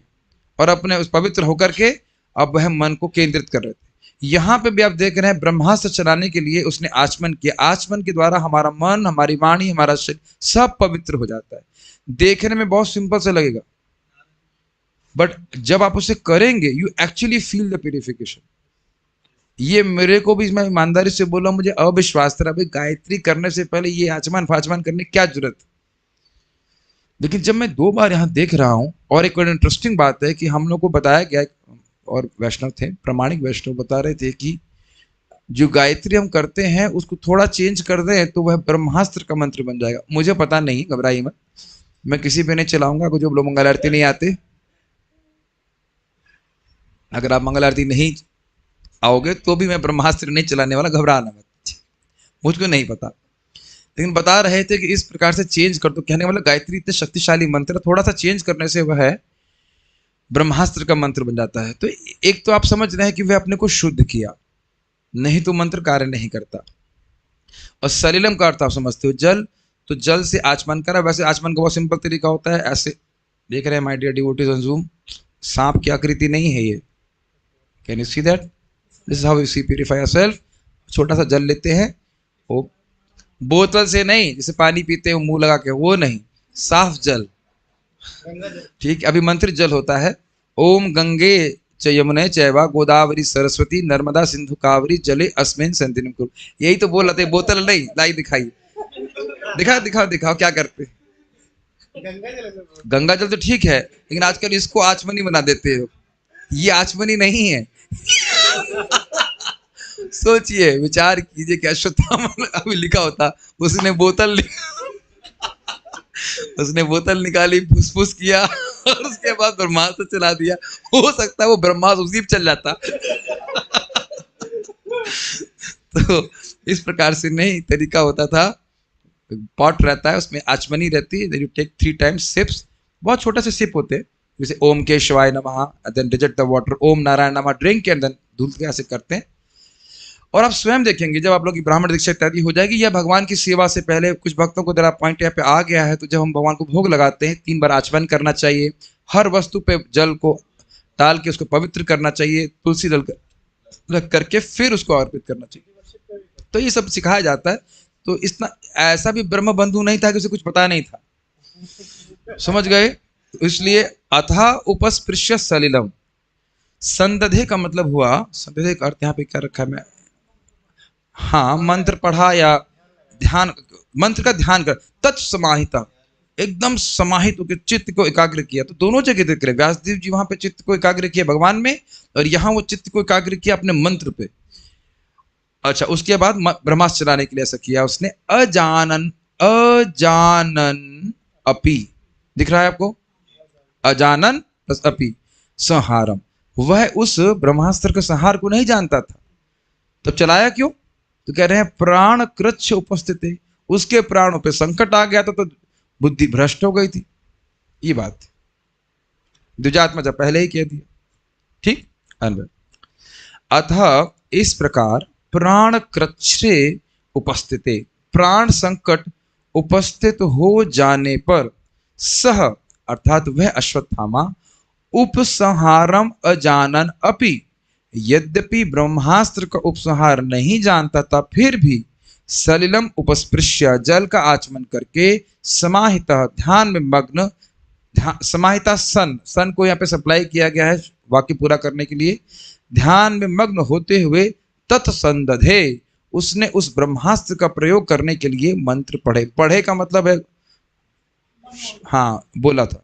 और अपने उस पवित्र होकर के अब वह मन को केंद्रित कर रहे थे। यहाँ पे भी आप देख रहे हैं ब्रह्मास्त्र चलाने के लिए उसने आचमन किया, आचमन के द्वारा हमारा मन, हमारी वाणी, हमारा शरीर सब पवित्र हो जाता है। देखने में बहुत सिंपल से लगेगा, बट जब आप उसे करेंगे you actually feel the purification. ये मेरे को भी, मैं ईमानदारी से बोला, मुझे अविश्वास था भाई गायत्री करने से पहले ये आचमन फाचमन करने की क्या जरूरत। लेकिन जब मैं 2 बार यहाँ देख रहा हूँ, और एक बड़ी इंटरेस्टिंग बात है कि हम लोग को बताया गया, और वैष्णव थे, प्रामाणिक वैष्णव बता रहे थे कि जो गायत्री हम करते हैं उसको थोड़ा चेंज कर दें तो वह ब्रह्मास्त्र का मंत्र बन जाएगा। मुझे पता नहीं, घबराइए मत, मैं किसी पे नहीं चलाऊंगा जो लोग मंगल आरती नहीं आते। अगर आप मंगल आरती नहीं आओगे तो भी मैं ब्रह्मास्त्र नहीं चलाने वाला, घबराना मत, मुझको नहीं पता। लेकिन बता रहे थे कि इस प्रकार से चेंज कर दो, कहने वाला गायत्री इतने शक्तिशाली मंत्र, थोड़ा सा चेंज करने से वह है ब्रह्मास्त्र का मंत्र बन जाता है। तो एक तो आप समझ रहे हैं कि वह अपने को शुद्ध किया, नहीं तो मंत्र कार्य नहीं करता। और सलिलम का अर्थ आप समझते हो, जल, तो जल से आचमन करा। वैसे आचमन का बहुत सिंपल तरीका होता है, ऐसे देख रहे हैं my dear devotees on Zoom, सांप की आकृति नहीं है ये, can you see that, this is how you see purify yourself. छोटा सा जल लेते हैं, वो बोतल से नहीं, जैसे पानी पीते हैं मुंह लगा के, वो नहीं, साफ जल, ठीक। अभी मंत्र जल होता है, ओम गंगे च यमुने चैवा गोदावरी सरस्वती नर्मदा सिंधु कावरी जले अस्मिन् सन्निधिं कुरु। यही तो बोल रहे थे, बोतल नहीं, लाई दिखाई, दिखाओ क्या करते। गंगा जल तो ठीक है, लेकिन आजकल इसको आचमनी बना देते हो, ये आचमनी नहीं है। सोचिए, विचार कीजिए कि अश्वत्थामा अभी लिखा होता, उसने बोतल निकाली, फुसफुस किया और उसके बाद ब्रह्मास्त्र चला दिया। हो सकता है वो ब्रह्मास्त्र उसी पे चल जाता। तो इस प्रकार से नहीं, तरीका होता था, पॉट रहता है उसमें आचमनी रहती है, यू टेक 3 टाइम्स सिप्स, बहुत छोटा से सिप होते हैं, जैसे ओम केशवाय नमः, देन रिजेक्ट द वाटर, ओम नारायण नमः, ड्रिंक एंड देन धूल के ऐसे करते हैं। और आप स्वयं देखेंगे जब आप लोग की ब्राह्मण दीक्षा इत्यादि हो जाएगी, या भगवान की सेवा से पहले कुछ भक्तों को जरा पॉइंट यहाँ पे आ गया है, तो जब हम भगवान को भोग लगाते हैं 3 बार आचमन करना चाहिए, हर वस्तु पे जल को डाल के उसको पवित्र करना चाहिए, तुलसी दल रख करके फिर उसको अर्पित करना चाहिए। तो ये सब सिखाया जाता है। तो इतना ऐसा भी ब्रह्म बंधु नहीं था कि उसे कुछ पता नहीं था, समझ गए। इसलिए अथा उपस्पृश्य सलिलम, संदधे का मतलब हुआ, संदधे का अर्थ यहाँ पे क्या रखा है मैं, हाँ, मंत्र पढ़ा या ध्यान, मंत्र का ध्यान कर, तत्समाहिता, एकदम समाहित होकर चित्त को एकाग्र किया। तो दोनों जगह देख रहे, व्यासदेव जी वहां पे चित्त को एकाग्र किया भगवान में, और यहाँ वो चित्त को एकाग्र किया अपने मंत्र पे। अच्छा, उसके बाद ब्रह्मास्त्र चलाने के लिए ऐसा किया उसने। अजानन अपि, दिख रहा है आपको, अजानन प्लस अपि संहारम, वह उस ब्रह्मास्त्र के संहार को नहीं जानता था, तब चलाया क्यों? तो कह रहे हैं प्राण कृच्छ उपस्थित है, उसके प्राणों पे संकट आ गया था, तो बुद्धि भ्रष्ट हो गई थी। ये बात द्विजात्मजा पहले ही कह दिया, ठीक। अतः इस प्रकार प्राण कृच्छ्रे उपस्थिते, प्राण संकट उपस्थित हो जाने पर सह अर्थात वह अश्वत्थामा उपसंहारम अजानन अपि, यद्यपि ब्रह्मास्त्र का उपसंहार नहीं जानता था फिर भी सलिलम उपस्पृश्य जल का आचमन करके समाहिता ध्यान में मग्न, समाहिता सन को यहाँ पे सप्लाई किया गया है वाक्य पूरा करने के लिए, ध्यान में मग्न होते हुए तत्संदधे उसने उस ब्रह्मास्त्र का प्रयोग करने के लिए मंत्र पढ़े। पढ़े का मतलब है हाँ बोला था।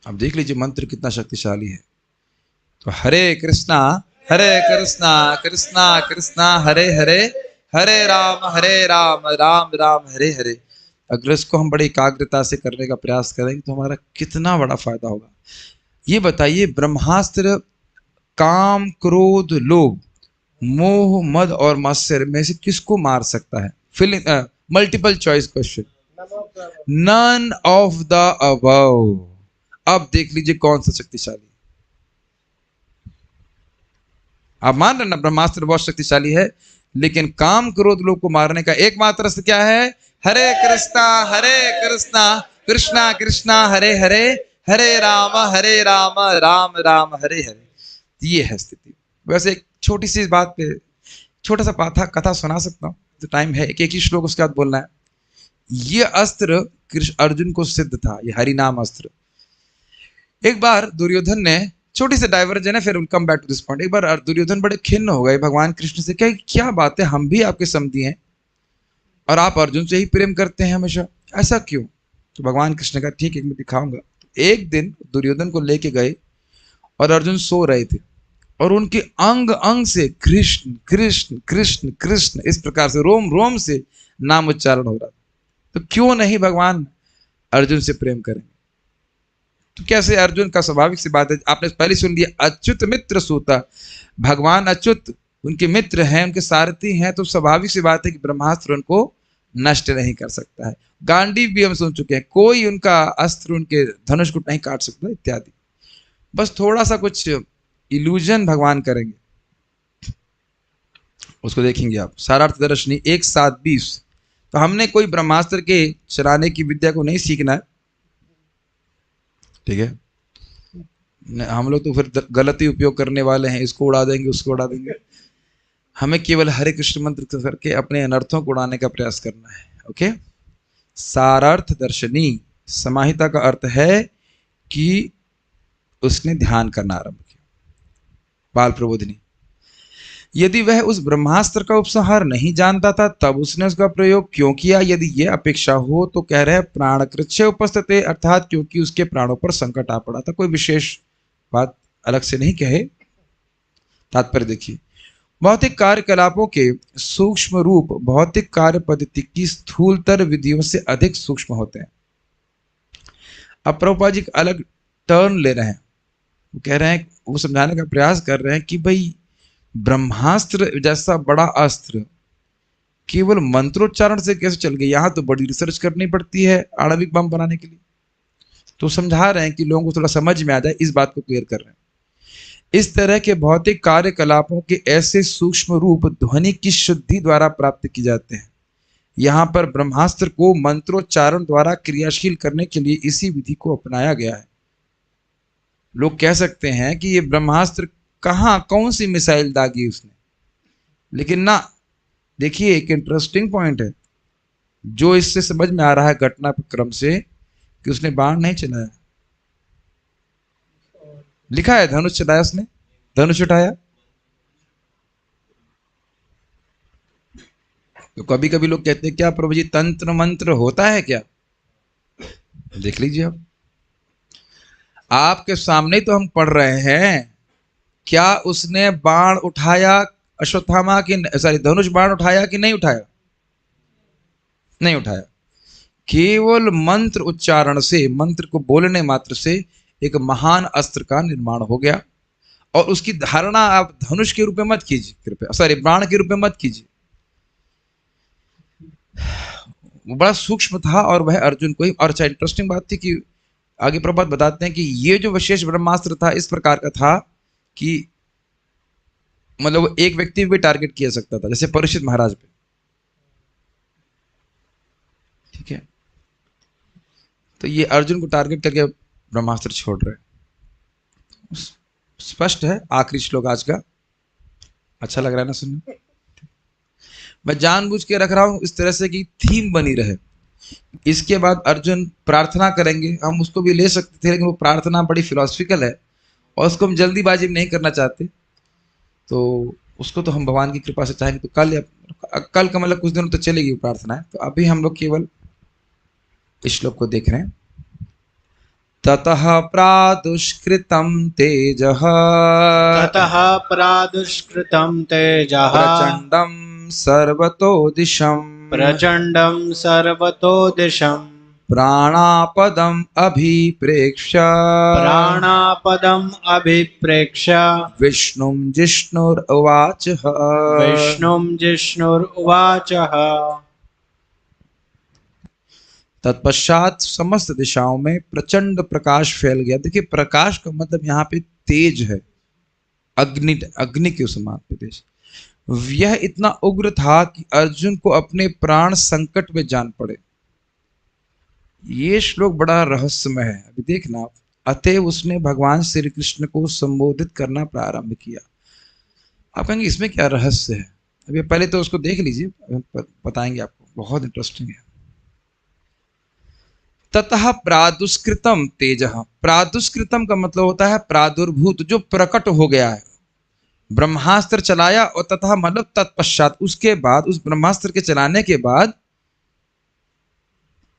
अब देख लीजिए मंत्र कितना शक्तिशाली है। तो हरे कृष्णा कृष्णा कृष्णा हरे हरे, हरे राम राम राम हरे हरे। अगर इसको हम बड़ी एकाग्रता से करने का प्रयास करेंगे तो हमारा कितना बड़ा फायदा होगा। ये बताइए ब्रह्मास्त्र काम क्रोध लोभ मोह मद और मत्सर में से किसको मार सकता है? Filling multiple choice question, none of the above. अब देख लीजिए कौन सा शक्तिशाली। आप मान रहे ना ब्रह्मास्त्र बहुत शक्तिशाली है, लेकिन काम क्रोध लोग को मारने का एकमात्र अस्त्र क्या है? हरे कृष्णा कृष्णा कृष्णा हरे हरे, हरे राम राम राम हरे हरे। ये है स्थिति। वैसे एक छोटी सी बात पे छोटा सा कथा सुना सकता हूँ, तो टाइम है, एक ही श्लोक उसके बाद बोलना है। ये अस्त्र कृष्ण अर्जुन को सिद्ध था, ये हरि नाम अस्त्र। एक बार दुर्योधन ने, छोटी सी डाइवर्जन है, फिर will come back to this point. एक बार दुर्योधन बड़े खिन्न हो गए भगवान कृष्ण से, क्या बात है, हम भी आपके समधी हैं और आप अर्जुन से ही प्रेम करते हैं हमेशा, ऐसा क्यों? तो भगवान कृष्ण का ठीक है मैं दिखाऊंगा। एक दिन दुर्योधन को लेके गए और अर्जुन सो रहे थे और उनके अंग अंग से कृष्ण कृष्ण कृष्ण कृष्ण इस प्रकार से रोम रोम से नाम उच्चारण हो रहा था। तो क्यों नहीं भगवान अर्जुन से प्रेम करेंगे? तो कैसे? अर्जुन का स्वाभाविक सी बात है, आपने पहले सुन लिया, अच्युत मित्र सूता। भगवान अच्युत उनके मित्र हैं, उनके सारथी हैं, तो स्वाभाविक सी बात है कि ब्रह्मास्त्र उनको नष्ट नहीं कर सकता है। गांडीव भी हम सुन चुके हैं, कोई उनका अस्त्र उनके धनुष को नहीं काट सकता इत्यादि। बस थोड़ा सा कुछ इल्यूजन भगवान करेंगे, उसको देखेंगे आप। सारार्थ दर्शनी 1:7-20। तो हमने कोई ब्रह्मास्त्र के चलाने की विद्या को नहीं सीखना है, ठीक है? हम लोग तो फिर गलत ही उपयोग करने वाले हैं, इसको उड़ा देंगे उसको उड़ा देंगे। हमें केवल हरे कृष्ण मंत्र करके अपने अनर्थों को उड़ाने का प्रयास करना है। ओके, सारार्थ दर्शनी समाहिता का अर्थ है कि उसने ध्यान करना आरंभ किया। बाल प्रबोधिनी, यदि वह उस ब्रह्मास्त्र का उपसंहार नहीं जानता था तब उसने उसका प्रयोग क्यों किया? यदि यह अपेक्षा हो तो कह रहे हैं प्राण कृच्छ्रे उपस्थिते, अर्थात क्योंकि उसके प्राणों पर संकट आ पड़ा था। कोई विशेष बात अलग से नहीं कहे। तात्पर्य देखिए, भौतिक कार्यकलापों के सूक्ष्म रूप भौतिक कार्य पद्धति की स्थूलतर विधियों से अधिक सूक्ष्म होते हैं। अब प्रभुपाद जी अलग टर्न ले रहे हैं, वो कह रहे हैं, वो समझाने का प्रयास कर रहे हैं कि भाई ब्रह्मास्त्र जैसा बड़ा अस्त्र केवल मंत्रोच्चारण से कैसे चल गया? यहां तो बड़ी रिसर्च करनी पड़ती है आणविक बम बनाने के लिए। तो समझा रहे हैं कि लोगों को थोड़ा समझ में आ जाए, इस बात को क्लियर कर रहे हैं। इस तरह के भौतिक कार्यकलापों के ऐसे सूक्ष्म रूप ध्वनि की शुद्धि द्वारा प्राप्त की जाते हैं। यहाँ पर ब्रह्मास्त्र को मंत्रोच्चारण द्वारा क्रियाशील करने के लिए इसी विधि को अपनाया गया है। लोग कह सकते हैं कि ये ब्रह्मास्त्र कहाँ, कौन सी मिसाइल दागी उसने, लेकिन ना, देखिए एक इंटरेस्टिंग पॉइंट है जो इससे समझ में आ रहा है घटनाक्रम से, कि उसने बाण नहीं चलाया। लिखा है धनुष चलाया उसने, धनुष उठाया। तो कभी कभी लोग कहते हैं क्या प्रभु जी तंत्र मंत्र होता है क्या? देख लीजिए अब, आपके सामने तो हम पढ़ रहे हैं, क्या उसने बाण उठाया अश्वत्थामा की, सॉरी धनुष बाण उठाया कि नहीं उठाया? नहीं उठाया। केवल मंत्र उच्चारण से, मंत्र को बोलने मात्र से एक महान अस्त्र का निर्माण हो गया। और उसकी धारणा आप धनुष के रूप में मत कीजिए कृपया, सॉरी बाण के रूप में मत कीजिए। वो बड़ा सूक्ष्म था और वह अर्जुन को ही। और अच्छा इंटरेस्टिंग बात थी कि आगे प्रभात बताते हैं कि ये जो विशेष ब्रह्मास्त्र था इस प्रकार का था कि मतलब वो एक व्यक्ति पे टारगेट किया सकता था, जैसे परीक्षित महाराज पे, ठीक है। तो ये अर्जुन को टारगेट करके ब्रह्मास्त्र छोड़ रहे हैं। स्पष्ट है। आखिरी श्लोक आज का, अच्छा लग रहा है ना सुनने? मैं जानबूझ के रख रहा हूं इस तरह से कि थीम बनी रहे। इसके बाद अर्जुन प्रार्थना करेंगे, हम उसको भी ले सकते थे, लेकिन वो प्रार्थना बड़ी फिलोसफिकल है और उसको हम जल्दीबाजी में नहीं करना चाहते, तो उसको तो हम भगवान की कृपा से चाहेंगे तो कल या कल का मतलब कुछ दिनों तो चलेगी वो प्रार्थना है। तो अभी हम लोग केवल इस श्लोक को देख रहे हैं। ततः प्रादुष्कृतं तेजः ततः प्रादुष्कृतं तेजः प्रचंडं सर्वतो दिशम् प्रचंडं सर्वतो दिशम् प्राणापदम् अभिप्रेक्ष्य प्राणापदम् अभिप्रेक्ष्य विष्णुं जिष्णुरुवाचः। विष्णुं जिष्णुरुवाचः। तत्पश्चात समस्त दिशाओं में प्रचंड प्रकाश फैल गया। देखिए प्रकाश का मतलब यहाँ पे तेज है, अग्नि, अग्नि के समान तेज। यह इतना उग्र था कि अर्जुन को अपने प्राण संकट में जान पड़े। ये श्लोक बड़ा रहस्यमय है, अभी देखना आप। अतएव उसने भगवान श्री कृष्ण को संबोधित करना प्रारंभ किया। आप कहेंगे इसमें क्या रहस्य है? अभी पहले तो उसको देख लीजिए, बताएंगे आपको, बहुत इंटरेस्टिंग है। ततः प्रादुष्कृतम तेजः, प्रादुष्कृतम का मतलब होता है प्रादुर्भूत, जो प्रकट हो गया है। ब्रह्मास्त्र चलाया और तथा मतलब तत्पश्चात, उसके बाद, उस ब्रह्मास्त्र के चलाने के बाद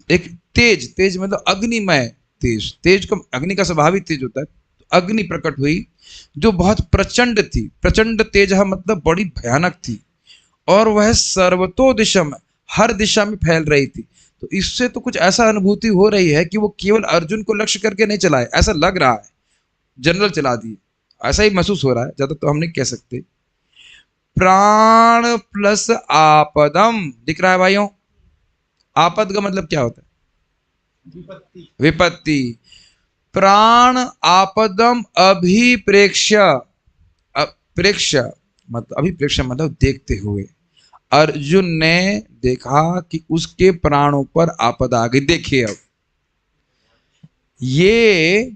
एक तेज, तेज मतलब अग्निमय तेज, तेज का, अग्नि का स्वभाव ही तेज होता है। तो अग्नि प्रकट हुई जो बहुत प्रचंड थी। प्रचंड तेज मतलब बड़ी भयानक थी, और वह सर्वतो दिशम, हर दिशा में फैल रही थी। तो इससे तो कुछ ऐसा अनुभूति हो रही है कि वो केवल अर्जुन को लक्ष्य करके नहीं चलाए, ऐसा लग रहा है जनरल चला दिए, ऐसा ही महसूस हो रहा है, ज्यादा तो हम नहीं कह सकते। प्राण प्लस आपदम दिख रहा है भाइयों। आपद का मतलब क्या होता है? विपत्ति। प्राण आपदम अभिप्रेक्ष्य, प्रेक्ष्य मतलब, अभिप्रेक्ष्य मतलब देखते हुए, अर्जुन ने देखा कि उसके प्राणों पर आपदा आ गई। देखिए अब ये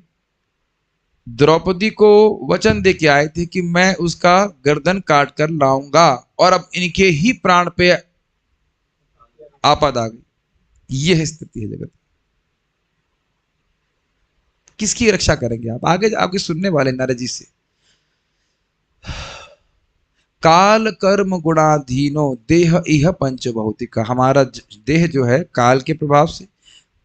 द्रौपदी को वचन दे के आए थे कि मैं उसका गर्दन काट कर लाऊंगा, और अब इनके ही प्राण पे आपद आ गई। यह स्थिति है जगत। किसकी रक्षा करेंगे आप? आगे आपके सुनने वाले नारद जी से। काल कर्म गुणाधीनो देह इह पंच भौतिक, हमारा देह जो है काल के प्रभाव से,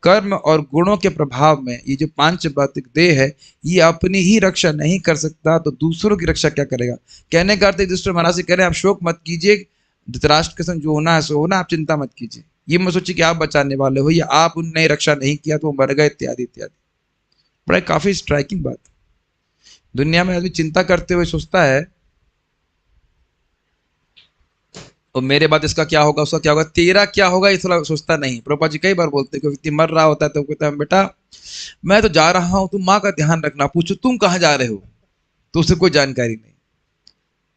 कर्म और गुणों के प्रभाव में, ये जो पांच भौतिक देह है, ये अपनी ही रक्षा नहीं कर सकता, तो दूसरों की रक्षा क्या करेगा? कहने का अर्थ युधिष्ठिर महाराज से कह रहे हैं, आप शोक मत कीजिए, धृतराष्ट्र के संग जो होना है सो होना, आप चिंता मत कीजिए। ये मत सोचिए कि आप बचाने वाले हो या आप उनने रक्षा नहीं किया तो वो मर गए, इत्यादि इत्यादि। बड़ा काफी स्ट्राइकिंग बात। दुनिया में आदमी चिंता करते हुए सोचता है और मेरे बाद इसका क्या होगा, उसका क्या होगा, तेरा क्या होगा, ये थोड़ा सोचता नहीं। प्रभुपाद जी कई बार बोलते हैं, कोई व्यक्ति मर रहा होता है तो कहता है, बेटा मैं तो जा रहा हूं, तुम माँ का ध्यान रखना। पूछो तुम कहाँ जा रहे हो, तो उसे कोई जानकारी नहीं।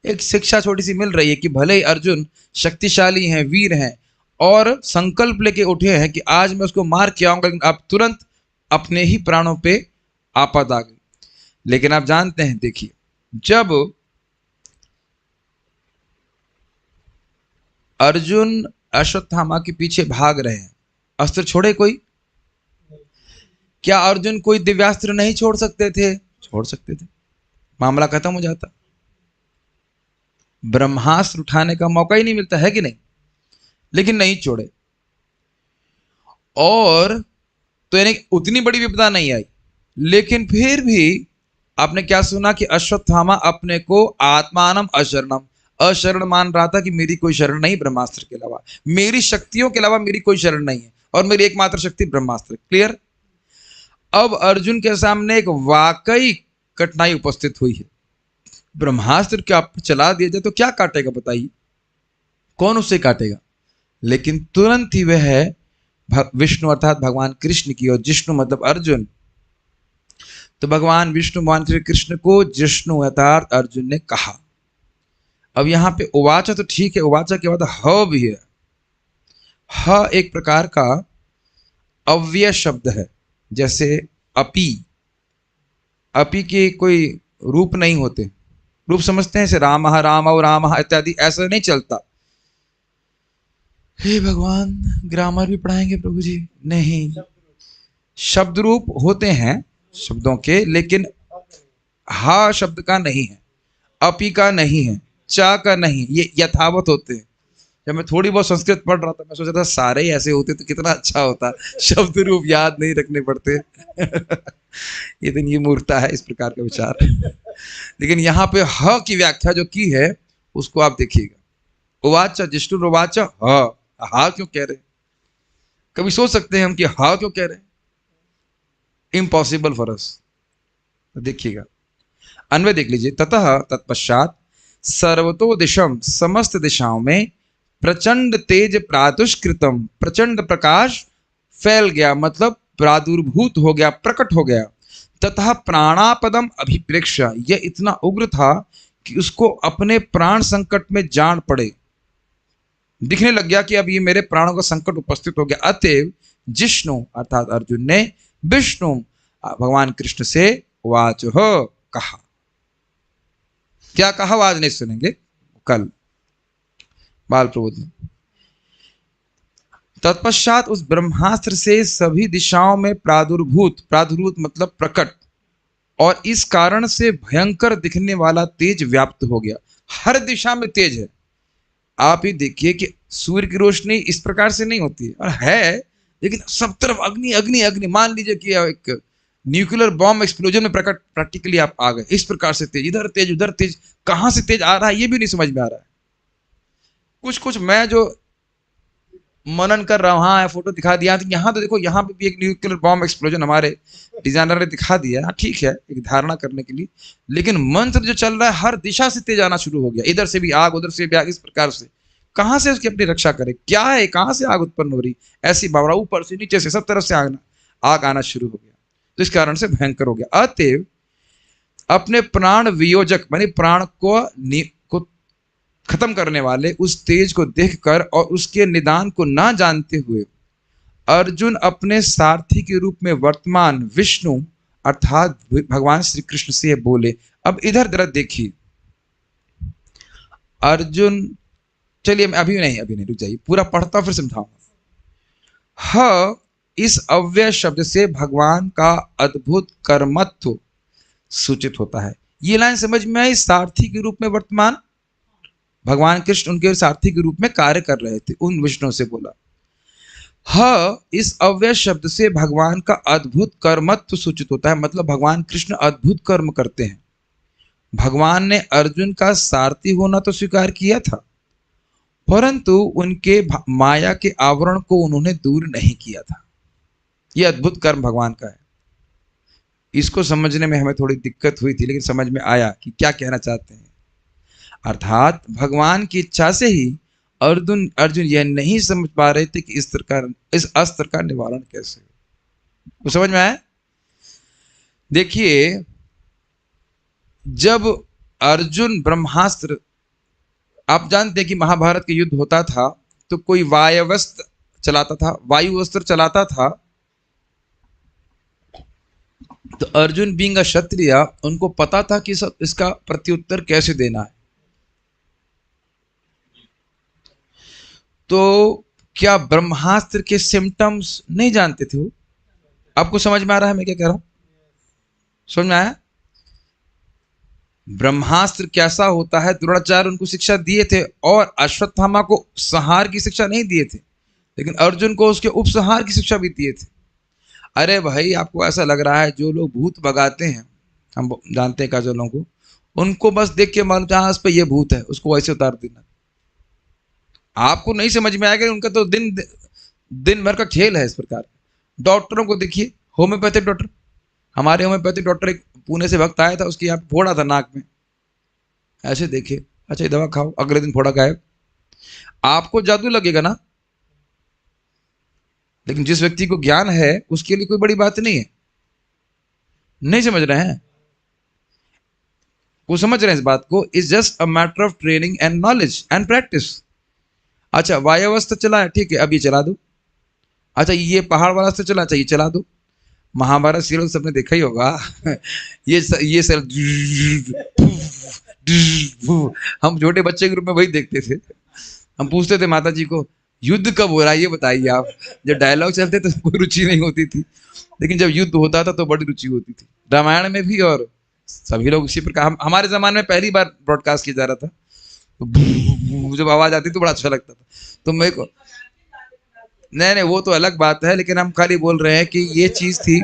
एक शिक्षा छोटी सी मिल रही है कि भले ही अर्जुन शक्तिशाली हैं, वीर हैं, और संकल्प लेके उठे हैं कि आज मैं उसको मार के आऊंगा, लेकिन अब तुरंत अपने ही प्राणों पे आपद आ गई। लेकिन आप जानते हैं, देखिए जब अर्जुन अश्वत्थामा के पीछे भाग रहे हैं, अस्त्र छोड़े कोई? क्या अर्जुन कोई दिव्यास्त्र नहीं छोड़ सकते थे? छोड़ सकते थे, मामला खत्म हो जाता। ब्रह्मास्त्र उठाने का मौका ही नहीं मिलता है कि नहीं, लेकिन नहीं छोड़े। और तो यानी उतनी बड़ी विपदा नहीं आई, लेकिन फिर भी आपने क्या सुना कि अश्वत्थामा अपने को आत्मानम अशरणम, अशरण मान रहा था कि मेरी कोई शरण नहीं ब्रह्मास्त्र के अलावा, मेरी शक्तियों के अलावा मेरी कोई शरण नहीं है, और मेरी एकमात्र शक्ति ब्रह्मास्त्र। क्लियर? अब अर्जुन के सामने एक वाकई कठिनाई उपस्थित हुई है। ब्रह्मास्त्र क्या चला दिया जाए तो क्या काटेगा बताइए, कौन उससे काटेगा? लेकिन तुरंत ही वह विष्णु अर्थात भगवान कृष्ण की, और जिष्णु मतलब अर्जुन, तो भगवान विष्णु भगवान श्री कृष्ण को जिष्णु अर्थात अर्जुन ने कहा। अब यहाँ पे उवाचा तो ठीक है, उवाचा के बाद ह भी है। ह एक प्रकार का अव्यय शब्द है, जैसे अपी। अपी के कोई रूप नहीं होते, रूप समझते हैं, जैसे राम राम और राम इत्यादि, ऐसा नहीं चलता। हे भगवान, ग्रामर भी पढ़ाएंगे प्रभु जी? नहीं, शब्द रूप होते हैं शब्दों के, लेकिन हा शब्द का नहीं है, अपी का नहीं है, चा का नहीं, ये यथावत होते हैं। जब मैं थोड़ी बहुत संस्कृत पढ़ रहा था, मैं सोच रहा था सारे ही ऐसे होते तो कितना अच्छा होता, शब्द रूप याद नहीं रखने पड़ते। ये दिन ये मूर्खता है, इस प्रकार का विचार। लेकिन यहाँ पे ह की व्याख्या जो की है उसको आप देखिएगा। उवाचा जिष्णु उवाचा ह, हा क्यों कह रहे? कभी सोच सकते हैं हम कि हा क्यों कह रहे? Impossible for us. देखिएगा, अन्वय देख लीजिए। ततः तत्पश्चात सर्वतो दिशम, समस्त दिशाओं में प्रचंड तेज प्रादुष्कृतम, प्रचंड प्रकाश फैल गया, मतलब प्रादुर्भूत हो गया, प्रकट हो गया। तथा प्राणापदम अभिप्रेक्ष, यह इतना उग्र था कि उसको अपने प्राण संकट में जान पड़े, दिखने लग गया कि अब ये मेरे प्राणों का संकट उपस्थित हो गया। अतएव जिष्णु अर्थात अर्जुन ने विष्णु भगवान कृष्ण से वाच कहा। क्या कहा आज नहीं सुनेंगे, कल बाल प्रबोध में। तत्पश्चात उस ब्रह्मास्त्र से सभी दिशाओं में प्रादुर्भूत, प्रादुर्भूत मतलब प्रकट, और इस कारण से भयंकर दिखने वाला तेज व्याप्त हो गया। हर दिशा में तेज है। आप ही देखिए कि सूर्य की रोशनी इस प्रकार से नहीं होती है, और है लेकिन सब तरफ अग्नि अग्नि अग्नि। मान लीजिए कि एक न्यूक्लियर बॉम्ब एक्सप्लोजन में प्रकट प्रैक्टिकली आप आ गए। इस प्रकार से तेज, इधर तेज उधर तेज, कहां से तेज आ रहा है ये भी नहीं समझ में आ रहा है। कुछ कुछ मैं जो मनन कर रहा हूँ, हाँ फोटो दिखा दिया, तो यहाँ तो देखो, यहाँ पे भी एक न्यूक्लियर बॉम्ब एक्सप्लोजन हमारे डिजाइनर ने दिखा दिया। ठीक है, एक धारणा करने के लिए, लेकिन मंत्र जो चल रहा है हर दिशा से तेज आना शुरू हो गया। इधर से भी आग, उधर से भी आग, इस प्रकार से कहाँ से उसकी अपनी रक्षा करे? क्या है, कहाँ से आग उत्पन्न हो रही? ऐसी बावड़ा, ऊपर से नीचे से सब तरफ से आग आना शुरू हो गया। तो इस कारण से भयंकर हो गया। अतएव अपने प्राण वियोजक मानी प्राण को खत्म करने वाले उस तेज को देखकर और उसके निदान को ना जानते हुए अर्जुन अपने सारथी के रूप में वर्तमान विष्णु अर्थात भगवान श्री कृष्ण से बोले। अब इधर जरा देखिए, अर्जुन, चलिए अभी नहीं रुक जाइए, पूरा पढ़ता फिर समझाऊंगा। इस अव्यय शब्द से भगवान का अद्भुत कर्मत्व सूचित होता है। ये लाइन समझ में आई? सारथी के रूप में वर्तमान भगवान कृष्ण उनके सारथी के रूप में कार्य कर रहे थे, उन विष्णु से बोला। इस अव्यय शब्द से भगवान का अद्भुत कर्मत्व सूचित होता है, मतलब भगवान कृष्ण अद्भुत कर्म करते हैं। भगवान ने अर्जुन का सारथी होना तो स्वीकार किया था, परंतु उनके माया के आवरण को उन्होंने दूर नहीं किया था। यह अद्भुत कर्म भगवान का है। इसको समझने में हमें थोड़ी दिक्कत हुई थी, लेकिन समझ में आया कि क्या कहना चाहते हैं। अर्थात भगवान की इच्छा से ही अर्जुन यह नहीं समझ पा रहे थे कि इस अस्त्र का निवारण कैसे हो। तो समझ में आया? देखिए, जब अर्जुन ब्रह्मास्त्र, आप जानते हैं कि महाभारत के युद्ध होता था तो कोई वायवस्त्र चलाता था, वायु अस्त्र चलाता था। तो अर्जुन बीइंग अ क्षत्रिय, उनको पता था कि इसका प्रत्युत्तर कैसे देना है। तो क्या ब्रह्मास्त्र के सिम्टम्स नहीं जानते थे वो? आपको समझ में आ रहा है मैं क्या कह रहा हूं? समझ में आया? ब्रह्मास्त्र कैसा होता है, द्रोणाचार्य उनको शिक्षा दिए थे, और अश्वत्थामा को संहार की शिक्षा नहीं दिए थे, लेकिन अर्जुन को उसके उपसंहार की शिक्षा भी दिए थे। अरे भाई, आपको ऐसा लग रहा है जो लोग भूत भगाते हैं, हम जानते हैं काजलों को, उनको बस देख के मालूम जहां उस पर ये भूत है, उसको वैसे उतार देना। आपको नहीं समझ में आएगा, उनका तो दिन भर का खेल है इस प्रकार। डॉक्टरों को देखिए, होम्योपैथिक डॉक्टर, हमारे होम्योपैथिक डॉक्टर एक पुणे से भक्त आया था, उसकी यहाँ फोड़ा था नाक में, ऐसे देखे, अच्छा ये दवा खाओ, अगले दिन फोड़ा गायब। आपको जादू लगेगा ना, लेकिन जिस व्यक्ति को ज्ञान है उसके लिए कोई बड़ी बात नहीं है। नहीं समझ रहे हैं? वो समझ रहे हैं इस बात को? Is just a matter of training and knowledge and practice. अच्छा, वायुअस्त्र चला है, ठीक है, अब ये चला दो। अच्छा, ये पहाड़ वाला अस्त्र चला, चाहिए चला दो। महाभारत सीरियल सबने देखा ही होगा। ये सर, हम छोटे बच्चे के रूप में वही देखते थे। हम पूछते थे माता जी को, युद्ध कब हो रहा है ये बताइए आप। जब डायलॉग चलते तो कोई रुचि नहीं होती थी, लेकिन जब युद्ध होता था तो बड़ी रुचि होती थी, रामायण में भी। और सभी लोग इसी प्रकार, हमारे जमाने में पहली बार ब्रॉडकास्ट किया जा रहा था, तो जब आवाज आती तो बड़ा अच्छा लगता था। तो मेरे को, नहीं नहीं, वो तो अलग बात है, लेकिन हम खाली बोल रहे हैं कि ये चीज थी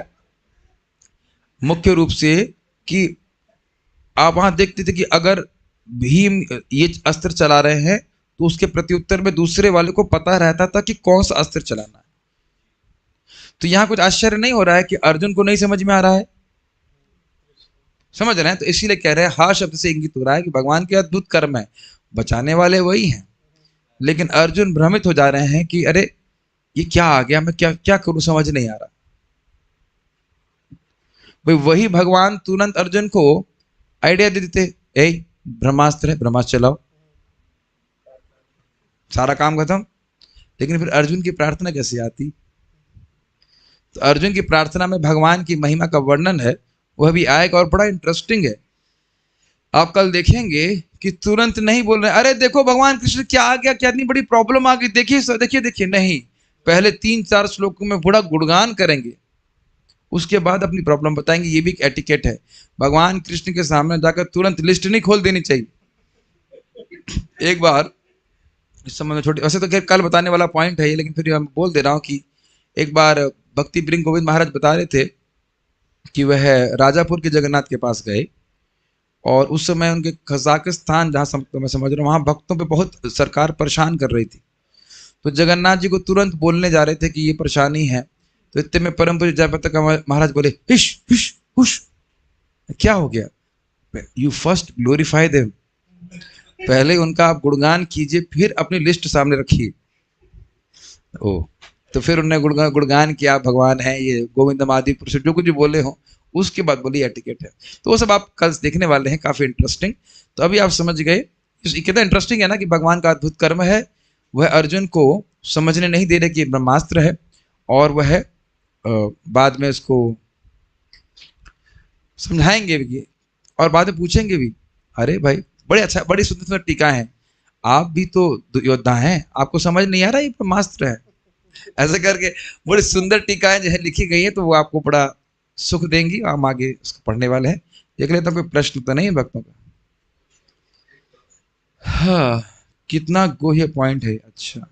मुख्य रूप से, कि आप वहां देखते थे कि अगर भीम ये अस्त्र चला रहे हैं तो उसके प्रत्युत्तर में दूसरे वाले को पता रहता था कि कौन सा अस्त्र चलाना है। तो यहां कुछ आश्चर्य नहीं हो रहा है कि अर्जुन को नहीं समझ में आ रहा है। समझ रहे हैं? तो इसीलिए कह रहे हैं, हा शब्द से इंगित हो रहा है कि भगवान के अद्भुत कर्म है, बचाने वाले वही हैं, लेकिन अर्जुन भ्रमित हो जा रहे हैं कि अरे ये क्या आ गया, मैं क्या क्या करूं, समझ नहीं आ रहा। भाई वही भगवान तुरंत अर्जुन को आइडिया दे देते, ए ब्रह्मास्त्र है, ब्रह्मास्त्र चलाओ, सारा काम खत्म। लेकिन फिर अर्जुन की प्रार्थना कैसे आती? तो अर्जुन की प्रार्थना में भगवान की महिमा का वर्णन है, वह भी आएगा और बड़ा इंटरेस्टिंग है। आप कल देखेंगे कि तुरंत नहीं बोल रहे अरे देखो भगवान कृष्ण क्या आ गया, क्या इतनी बड़ी प्रॉब्लम आ गई, देखिए देखिए देखिए, नहीं, पहले 3-4 श्लोकों में बड़ा गुणगान करेंगे, उसके बाद अपनी प्रॉब्लम बताएंगे। ये भी एक एटिकेट है, भगवान कृष्ण के सामने जाकर तुरंत लिस्ट नहीं खोल देनी चाहिए। एक बार इस समय में छोटी, वैसे तो खैर कल बताने वाला पॉइंट है ये, लेकिन फिर मैं बोल दे रहा हूँ कि एक बार भक्ति ब्रिंग गोविंद महाराज बता रहे थे कि वह राजापुर के जगन्नाथ के पास गए, और उस समय उनके कजाकिस्तान, जहाँ मैं समझ रहा हूँ, वहाँ भक्तों पे बहुत सरकार परेशान कर रही थी। तो जगन्नाथ जी को तुरंत बोलने जा रहे थे कि ये परेशानी है। तो इतने में परम पूज्य जयप्रताप महाराज बोले, हिश हिश हुश, क्या हो गया? यू फर्स्ट ग्लोरीफाई देम, पहले उनका आप गुणगान कीजिए, फिर अपनी लिस्ट सामने रखिए। ओ, तो फिर उन्होंने गुणगान किया, भगवान है ये, गोविंदम आदि पुरुष, जो कुछ भी बोले हो, उसके बाद बोली एटिकेट है। तो वो सब आप कल देखने वाले हैं, काफी इंटरेस्टिंग। तो अभी आप समझ गए कितना इंटरेस्टिंग है ना, कि भगवान का अद्भुत कर्म है, वह अर्जुन को समझने नहीं दे रहे कि ब्रह्मास्त्र है, और वह बाद में इसको समझाएंगे भी, और बाद में पूछेंगे भी, अरे भाई बड़े अच्छा, बड़ी सुंदर सुंदर टीका है, आप भी तो योद्धा हैं, आपको समझ नहीं आ रहा ये ब्रह्मास्त्र है? ऐसे करके बड़ी सुंदर टीकाएं जो है लिखी गई है, तो वो आपको बड़ा सुख देंगी। हम आगे उसको पढ़ने वाले हैं। देख लेते हैं कोई प्रश्न तो नहीं है भक्तों का? हाँ, कितना गोह्य पॉइंट है। अच्छा,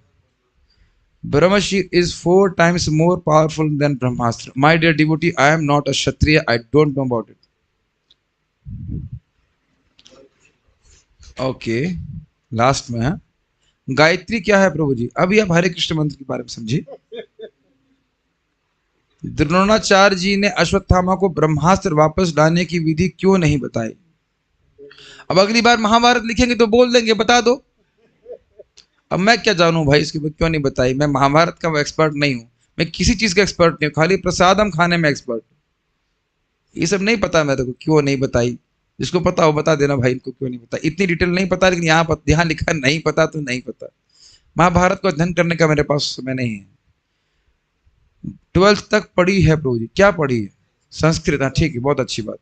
ब्रह्मशीर is 4 times more powerful than Brahmastra. My dear devotee, I am not a kshatriya, I don't know about it. Okay, last में है गायत्री क्या है प्रभु जी? अभी आप हरे कृष्ण मंत्र के बारे में समझिए। द्रोणाचार्य जी ने अश्वत्थामा को ब्रह्मास्त्र वापस लाने की विधि क्यों नहीं बताई? अब अगली बार महाभारत लिखेंगे तो बोल देंगे बता दो। अब मैं क्या जानूं भाई इसके बाद क्यों नहीं बताई? मैं महाभारत का एक्सपर्ट नहीं हूं, मैं किसी चीज का एक्सपर्ट नहीं हूं, खाली प्रसादम खाने में एक्सपर्ट। ये सब नहीं पता मेरे को क्यों नहीं बताई। जिसको पता हो बता देना भाई, इनको क्यों नहीं पता, इतनी डिटेल नहीं पता, लेकिन यहाँ लिखा नहीं पता तो नहीं पता। महाभारत को अध्ययन करने का मेरे पास समय नहीं है। 12th तक पढ़ी है प्रभु जी। क्या पढ़ी है? संस्कृत। हाँ ठीक है, बहुत अच्छी बात,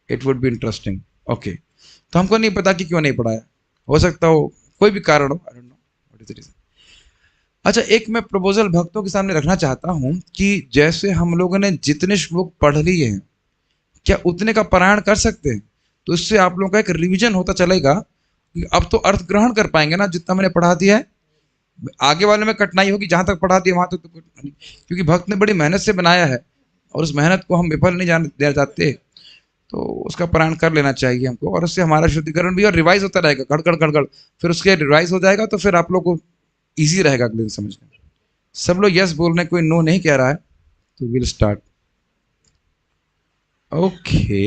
it would be interesting. Okay, तो हमको नहीं पता कि क्यों नहीं पढ़ाया, हो सकता हो कोई भी कारण हो, I don't know what is the reason. अच्छा, एक मैं प्रपोजल भक्तों के सामने रखना चाहता हूं कि जैसे हम लोगों ने जितने श्लोक पढ़ लिए हैं, क्या उतने का पारायण कर सकते हैं? तो इससे आप लोगों का एक रिवीजन होता चलेगा, अब तो अर्थ ग्रहण कर पाएंगे ना जितना मैंने पढ़ा दिया है। आगे वाले में कठिनाई होगी, जहां तक पढ़ा दिया वहां तक तो क्योंकि भक्त ने बड़ी मेहनत से बनाया है, और उस मेहनत को हम विफल नहीं जाने देना चाहते, तो उसका पारायण कर लेना चाहिए हमको, और उससे हमारा शुद्धिकरण भी और रिवाइज होता रहेगा, गड़गड़ गड़गड़, फिर उसके रिवाइज हो जाएगा, तो फिर आप लोग को ईजी रहेगा अगले दिन समझने में। सब लोग यस बोल रहे हैं, कोई नो नहीं कह रहा है, तो will start. Okay,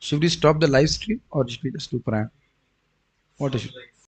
should we stop the live stream or should we just do prank? What is it?